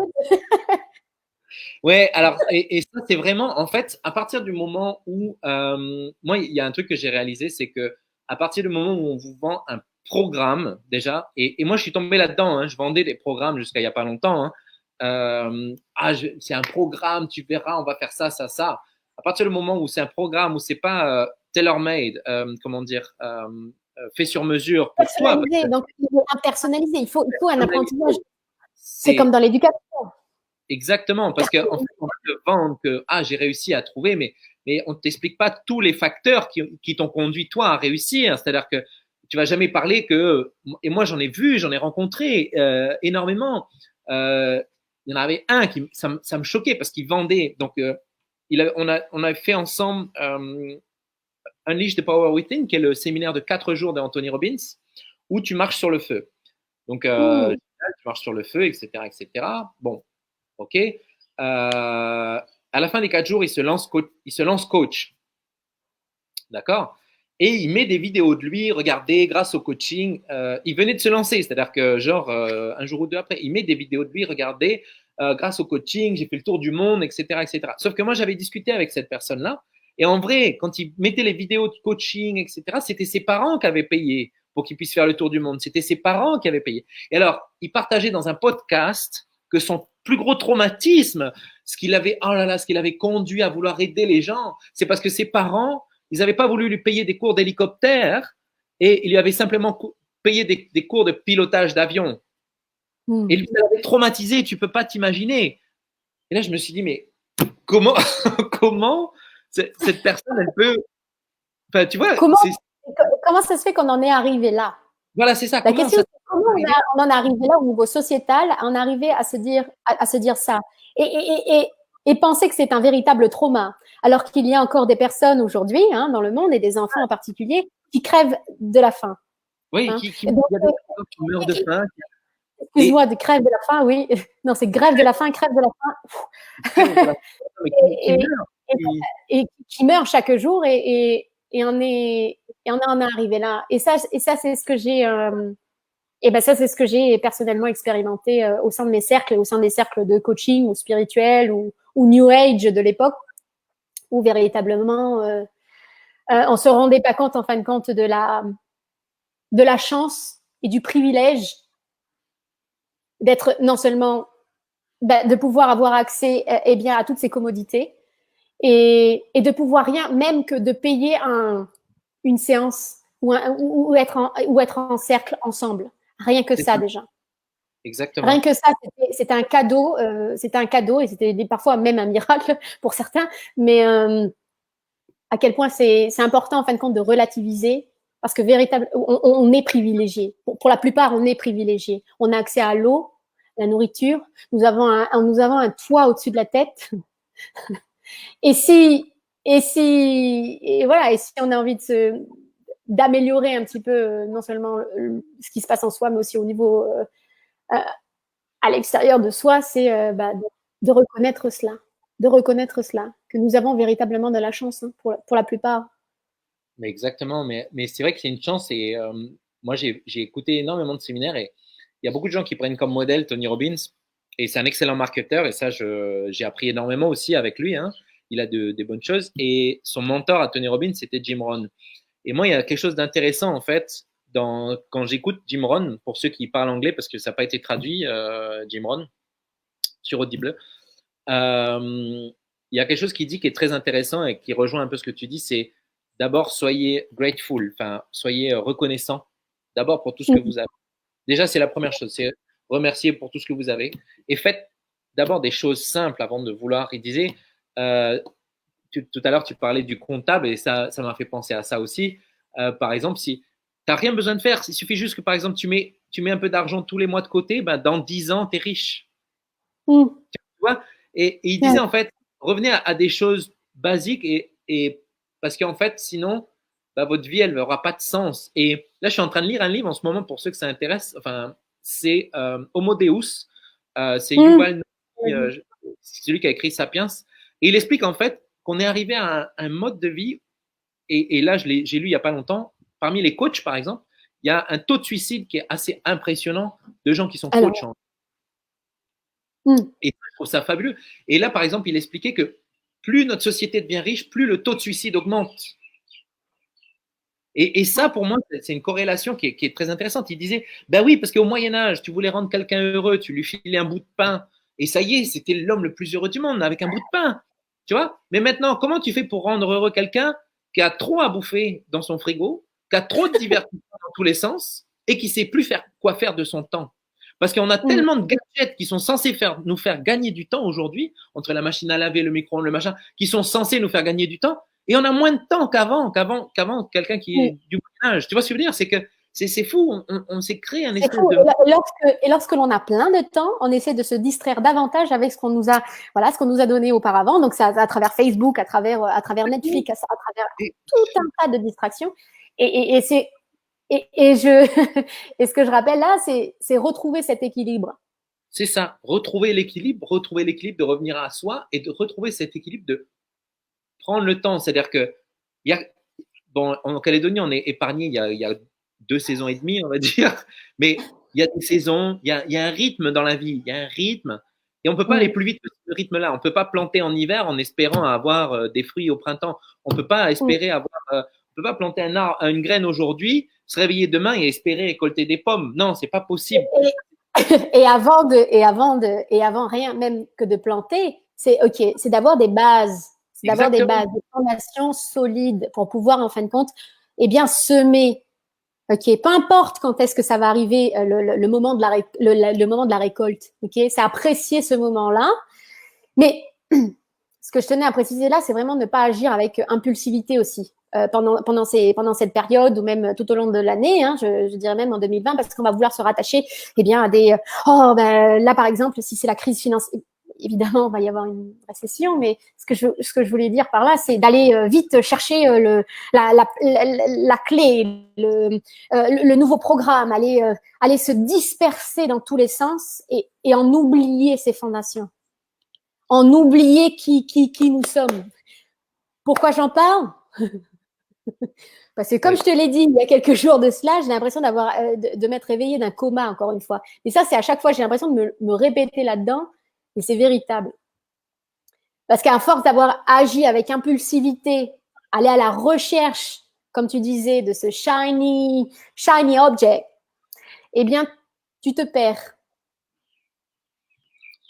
Ouais, alors, et ça, c'est vraiment, en fait, à partir du moment où, moi, il y a un truc que j'ai réalisé, c'est que à partir du moment où on vous vend un programme, déjà, et moi, je suis tombé là-dedans, hein, je vendais des programmes jusqu'à il n'y a pas longtemps, hein, c'est un programme, tu verras, on va faire ça, ça, ça. À partir du moment où c'est un programme, où c'est pas tailor-made, comment dire, fait sur mesure pour toi. Donc, il faut personnaliser, il faut un apprentissage. C'est comme dans l'éducation. Exactement, parce qu'en fait, on va te vendre que j'ai réussi à trouver, mais on ne t'explique pas tous les facteurs qui t'ont conduit toi à réussir. C'est-à-dire que tu vas jamais parler que, et moi j'en ai vu, j'en ai rencontré énormément. Il y en avait un qui, ça me choquait parce qu'il vendait. Donc, on a fait ensemble Unleash the Power Within, qui est le séminaire de 4 jours d'Anthony Robbins, où tu marches sur le feu. Donc, tu marches sur le feu, etc., etc. Bon. OK. À la fin des 4 jours, il se lance coach. D'accord. Et il met des vidéos de lui, regardez, grâce au coaching, il venait de se lancer, c'est-à-dire que genre un jour ou deux après, il met des vidéos de lui, regardez, grâce au coaching, j'ai fait le tour du monde, etc., etc. Sauf que moi, j'avais discuté avec cette personne-là, et en vrai, quand il mettait les vidéos de coaching, etc., c'était ses parents qui avaient payé pour qu'il puisse faire le tour du monde. C'était ses parents qui avaient payé. Et alors, il partageait dans un podcast que son plus gros traumatisme, ce qu'il avait conduit à vouloir aider les gens, c'est parce que ses parents, ils n'avaient pas voulu lui payer des cours d'hélicoptère et ils lui avaient simplement payé des cours de pilotage d'avion. Et lui, ça l'avait traumatisé, tu peux pas t'imaginer. Et là, je me suis dit, mais comment cette personne, elle peut… Enfin, tu vois, comment ça se fait qu'on en est arrivé là? Voilà, c'est ça. La question, c'est comment on en est arrivé là au niveau sociétal, à en arriver à se dire ça et penser que c'est un véritable trauma, alors qu'il y a encore des personnes aujourd'hui, hein, dans le monde, et des enfants en particulier, qui crèvent de la faim. Oui, hein. qui meurent de faim. Excuse-moi, de crève de la faim, oui. Non, c'est grève de la faim, crève de la faim. Et qui meurt chaque jour et on en est arrivé là. Et ça c'est ce que j'ai ça c'est ce que j'ai personnellement expérimenté au sein de mes cercles, au sein des cercles de coaching ou spirituel ou New Age de l'époque, où véritablement on se rendait pas compte en fin de compte de la chance et du privilège d'être non seulement de pouvoir avoir accès à toutes ces commodités et de pouvoir rien, même que de payer une séance ou être en cercle ensemble. Rien que ça déjà. Exactement. Rien que ça, c'était un cadeau. C'était un cadeau et c'était parfois même un miracle pour certains. Mais à quel point c'est important en fin de compte de relativiser, parce que véritablement on est privilégié. Pour la plupart, on est privilégié. On a accès à l'eau, la nourriture. Nous avons un toit au-dessus de la tête. Et si et voilà, et si on a envie d'améliorer un petit peu non seulement ce qui se passe en soi, mais aussi au niveau à l'extérieur de soi, c'est de reconnaître cela, que nous avons véritablement de la chance hein, pour la plupart. Mais exactement, mais c'est vrai que c'est une chance et moi j'ai écouté énormément de séminaires et il y a beaucoup de gens qui prennent comme modèle Tony Robbins et c'est un excellent marketeur et ça j'ai appris énormément aussi avec lui, hein. Il a des bonnes choses et son mentor à Tony Robbins c'était Jim Rohn. Et moi il y a quelque chose d'intéressant en fait quand j'écoute Jim Rohn, pour ceux qui parlent anglais parce que ça n'a pas été traduit, Jim Rohn sur Audible, il y a quelque chose qui dit qui est très intéressant et qui rejoint un peu ce que tu dis, c'est d'abord soyez grateful, enfin soyez reconnaissant d'abord pour tout ce que vous avez. Déjà, c'est la première chose, c'est remercier pour tout ce que vous avez et faites d'abord des choses simples avant de vouloir. Il disait, tout à l'heure, tu parlais du comptable et ça m'a fait penser à ça aussi. Par exemple, si tu n'as rien besoin de faire, il suffit juste que par exemple tu mets un peu d'argent tous les mois de côté, ben, dans 10 ans, tu es riche. Tu vois et il disait en fait, revenez à des choses basiques et parce qu'en fait, sinon, bah, votre vie, elle n'aura pas de sens. Et là, je suis en train de lire un livre en ce moment pour ceux que ça intéresse. Enfin, c'est Homo Deus. C'est Yuval Noah, c'est celui qui a écrit Sapiens. Et il explique en fait qu'on est arrivé à un mode de vie. Et là, j'ai lu il n'y a pas longtemps. Parmi les coachs, par exemple, il y a un taux de suicide qui est assez impressionnant de gens qui sont coachs. Et je trouve ça fabuleux. Et là, par exemple, il expliquait que plus notre société devient riche, plus le taux de suicide augmente. Et ça, pour moi, c'est une corrélation qui est très intéressante. Il disait, ben oui, parce qu'au Moyen-Âge, tu voulais rendre quelqu'un heureux, tu lui filais un bout de pain, et ça y est, c'était l'homme le plus heureux du monde, avec un bout de pain. Tu vois? Mais maintenant, comment tu fais pour rendre heureux quelqu'un qui a trop à bouffer dans son frigo, qui a trop de divertissements dans tous les sens, et qui ne sait plus quoi faire de son temps? Parce qu'on a tellement de gadgets qui sont censés nous faire gagner du temps aujourd'hui, entre la machine à laver, le micro-ondes, le machin, qui sont censés nous faire gagner du temps, et on a moins de temps qu'avant quelqu'un qui est du Moyen Âge. Tu vois ce que je veux dire? C'est que c'est fou, on s'est créé un espèce de… Et lorsque l'on a plein de temps, on essaie de se distraire davantage avec ce qu'on nous a donné auparavant. Donc, ça, à travers Facebook, à travers Netflix, à travers tout un tas de distractions. Et ce que je rappelle là, c'est retrouver cet équilibre. C'est ça, retrouver l'équilibre de revenir à soi et de retrouver cet équilibre de prendre le temps. C'est-à-dire que en Calédonie, on est épargné il y a 2 saisons et demie, on va dire, mais il y a des saisons, il y a un rythme dans la vie, il y a un rythme, et on ne peut pas aller plus vite que ce rythme-là. On ne peut pas planter en hiver en espérant avoir des fruits au printemps. On ne peut pas espérer on peut pas planter une graine aujourd'hui, se réveiller demain et espérer récolter des pommes. Non, c'est pas possible. Et avant rien même que de planter, c'est d'avoir des bases, des fondations solides pour pouvoir en fin de compte, semer. Peu importe quand est-ce que ça va arriver, le moment de la récolte. C'est apprécier ce moment-là. Mais ce que je tenais à préciser là, c'est vraiment ne pas agir avec impulsivité aussi. Pendant cette période ou même tout au long de l'année, hein, je dirais même en 2020, parce qu'on va vouloir se rattacher à des là par exemple, si c'est la crise financière, évidemment il va y avoir une récession, mais ce que je voulais dire par là, c'est d'aller vite chercher la clé, le nouveau programme, aller se disperser dans tous les sens et en oublier ses fondations, en oublier qui nous sommes. Pourquoi j'en parle? Parce que comme je te l'ai dit il y a quelques jours de cela, j'ai l'impression de m'être réveillée d'un coma encore une fois. Et ça, c'est à chaque fois, j'ai l'impression de me répéter là-dedans, et c'est véritable. Parce qu'à force d'avoir agi avec impulsivité, aller à la recherche, comme tu disais, de ce shiny object, eh bien, tu te perds.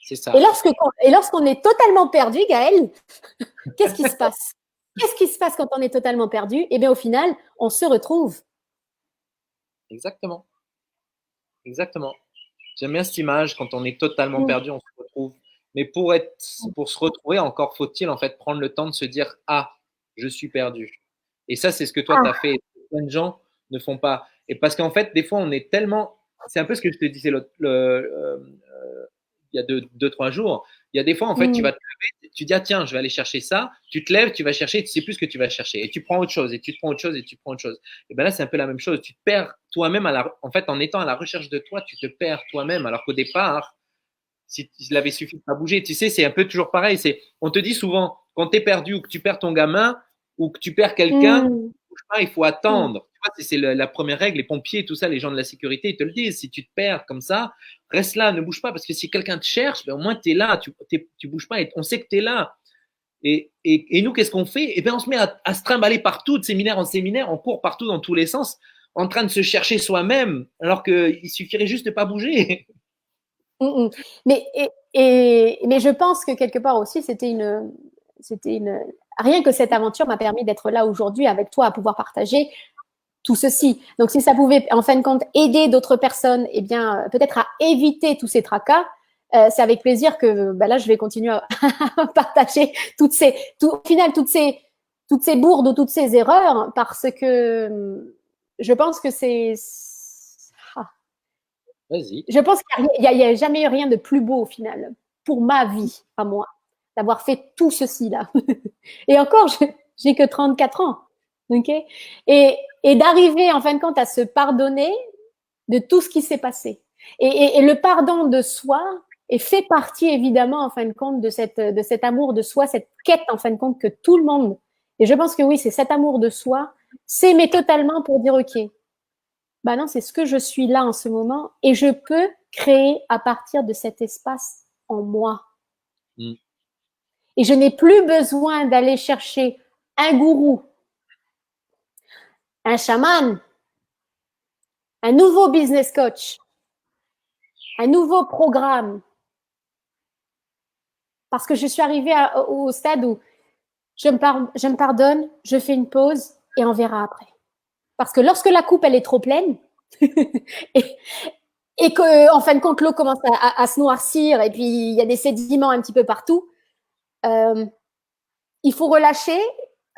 C'est ça. Et lorsqu'on est totalement perdu, Gaël, qu'est-ce qui se passe? Qu'est-ce qui se passe quand on est totalement perdu? Eh bien, au final, on se retrouve. Exactement. J'aime bien cette image, quand on est totalement perdu, on se retrouve. Mais pour se retrouver, encore faut-il en fait prendre le temps de se dire « Ah, je suis perdu ». Et ça, c'est ce que toi, tu as fait. Plein de gens ne font pas. Et parce qu'en fait, des fois, on est tellement… C'est un peu ce que je te disais il y a 2-3 jours. Il y a des fois, en fait, tu vas te lever, tu dis, ah, tiens, je vais aller chercher ça. Tu te lèves, tu vas chercher, tu sais plus ce que tu vas chercher. Et tu prends autre chose, et tu te prends autre chose, et tu prends autre chose. Et ben là, c'est un peu la même chose. Tu te perds toi-même en fait, en étant à la recherche de toi, tu te perds toi-même. Alors qu'au départ, si il avait suffi de pas bouger, tu sais, c'est un peu toujours pareil. On te dit souvent, quand tu es perdu ou que tu perds ton gamin ou que tu perds quelqu'un, bouge pas, il faut attendre. Tu vois, c'est la première règle. Les pompiers, tout ça, les gens de la sécurité, ils te le disent. Si tu te perds comme ça, reste là, ne bouge pas, parce que si quelqu'un te cherche, ben, au moins tu es là, tu bouges pas et on sait que tu es là. Et nous, qu'est-ce qu'on fait? Eh bien, on se met à se trimballer partout, de séminaire en séminaire, on court partout dans tous les sens, en train de se chercher soi-même, alors qu'il suffirait juste de pas bouger. Mais je pense que quelque part aussi, rien que cette aventure m'a permis d'être là aujourd'hui avec toi, à pouvoir partager tout ceci. Donc, si ça pouvait, en fin de compte, aider d'autres personnes, eh bien, peut-être à éviter tous ces tracas, c'est avec plaisir que, là, je vais continuer à partager toutes ces bourdes ou toutes ces erreurs, parce que je pense que Vas-y. je pense qu'il n'y a jamais eu rien de plus beau au final pour ma vie, à moi, d'avoir fait tout ceci là. Et encore, j'ai que 34 ans. Ok. Et d'arriver en fin de compte à se pardonner de tout ce qui s'est passé. Et le pardon de soi fait partie évidemment en fin de compte de cet amour de soi, cette quête en fin de compte que tout le monde, et je pense que oui, c'est cet amour de soi, s'aimer totalement pour dire ok, non, c'est ce que je suis là en ce moment et je peux créer à partir de cet espace en moi. Et je n'ai plus besoin d'aller chercher un gourou, un chaman, un nouveau business coach, un nouveau programme. Parce que je suis arrivée au stade où je me pardonne, je fais une pause et on verra après. Parce que lorsque la coupe, elle est trop pleine et que, en fin de compte, l'eau commence à se noircir et puis il y a des sédiments un petit peu partout, il faut relâcher.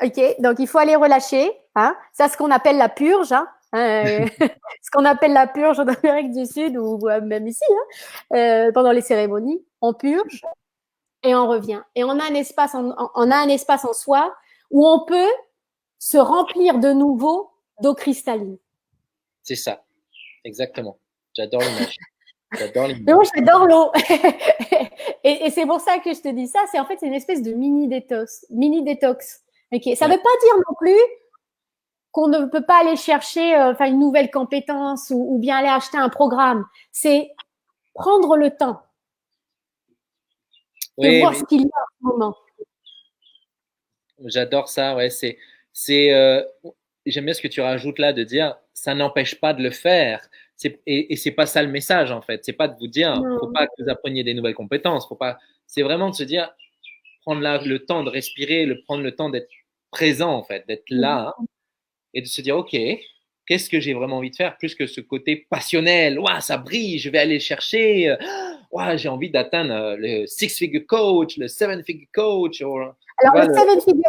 Ok, donc il faut aller relâcher. Hein. Ça, ce qu'on appelle la purge. Hein. Ce qu'on appelle la purge en Amérique du Sud ou même ici, pendant les cérémonies, on purge et on revient. Et on a un espace en soi où on peut se remplir de nouveau d'eau cristalline. C'est ça, exactement. J'adore l'image. Mais moi, j'adore l'eau. et c'est pour ça que je te dis ça. C'est une espèce de mini détox. Okay. Ça ne veut pas dire non plus qu'on ne peut pas aller chercher une nouvelle compétence ou bien aller acheter un programme. C'est prendre le temps de voir ce qu'il y a en ce moment. J'adore ça, ouais. J'aime bien ce que tu rajoutes là de dire ça n'empêche pas de le faire. Et c'est pas ça le message en fait. C'est pas de vous dire faut pas que vous appreniez des nouvelles compétences. C'est vraiment de se dire prendre le temps de respirer, prendre le temps d'être présent en fait, d'être là et de se dire ok, qu'est-ce que j'ai vraiment envie de faire plus que ce côté passionnel. Ouah, ça brille, je vais aller le chercher. Ouah, j'ai envie d'atteindre le 6-figure coach, le 7-figure coach. Alors le 7-figure,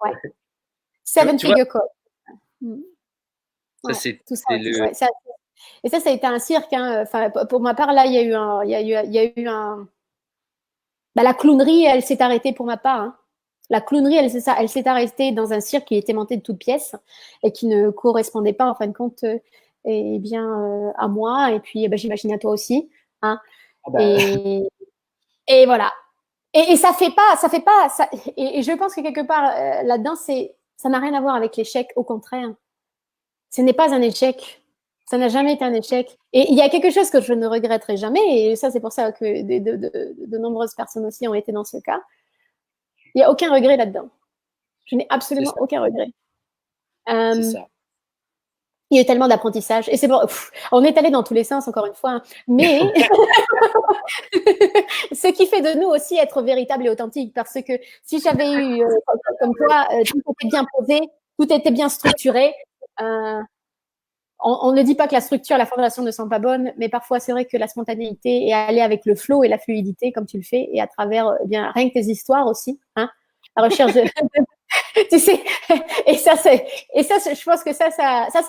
ouais. 7-figure coach. Ça, c'est et ça a été un cirque. Hein. Pour ma part, là, il y a eu un. La clownerie, elle s'est arrêtée pour ma part. Hein. La clownerie, elle s'est arrêtée dans un cirque qui était monté de toutes pièces et qui ne correspondait pas, en fin de compte, à moi. Et puis, j'imagine à toi aussi. Hein. Et voilà. Et ça fait pas. Et je pense que quelque part, là-dedans, ça n'a rien à voir avec l'échec. Au contraire. Ce n'est pas un échec. Ça n'a jamais été un échec. Et il y a quelque chose que je ne regretterai jamais, et ça, c'est pour ça que de nombreuses personnes aussi ont été dans ce cas. Il n'y a aucun regret là-dedans. Je n'ai absolument aucun regret. C'est ça. Il y a eu tellement d'apprentissage. Et c'est bon, on est allé dans tous les sens, encore une fois. Hein. Mais ce qui fait de nous aussi être véritables et authentiques, parce que si j'avais eu, comme toi, tout était bien posé, tout était bien structuré, on ne dit pas que la structure, la fondation ne sont pas bonnes, mais parfois c'est vrai que la spontanéité et aller avec le flow et la fluidité comme tu le fais, et à travers rien que tes histoires aussi, hein, la recherche de tu sais, et ça je pense que ça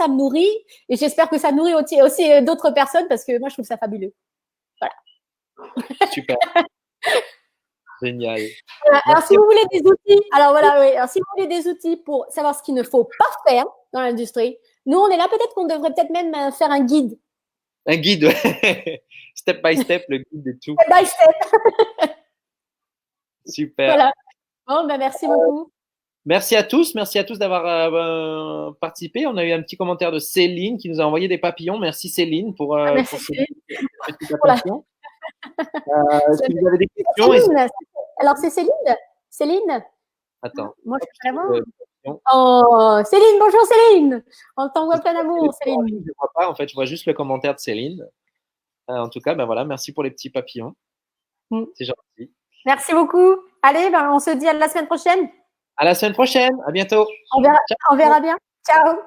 me nourrit, et j'espère que ça nourrit aussi d'autres personnes, parce que moi je trouve ça fabuleux. Voilà. Super. Génial. Voilà. Alors, Merci. si vous voulez des outils, alors voilà, oui. Alors, si vous voulez des outils pour savoir ce qu'il ne faut pas faire dans l'industrie, nous, on est là. Peut-être qu'on devrait peut-être même faire un guide. Un guide, ouais. Step by step, le guide de tout. Step by step. Super. Voilà. Bon, ben, merci beaucoup. Merci à tous d'avoir participé. On a eu un petit commentaire de Céline qui nous a envoyé des papillons. Merci Céline pour Merci, cette Céline. petite Voilà. attention. Si vous avez des questions, Céline. Alors, c'est Céline. Céline. Attends. Moi, je suis vraiment. Question. Oh, Céline, bonjour Céline. On t'envoie plein d'amour, Céline. Je ne vois pas, en fait, je vois juste le commentaire de Céline. En tout cas, ben voilà, merci pour les petits papillons. C'est gentil. Merci beaucoup. Allez, ben, on se dit à la semaine prochaine. À la semaine prochaine. À bientôt. On verra bien. Ciao.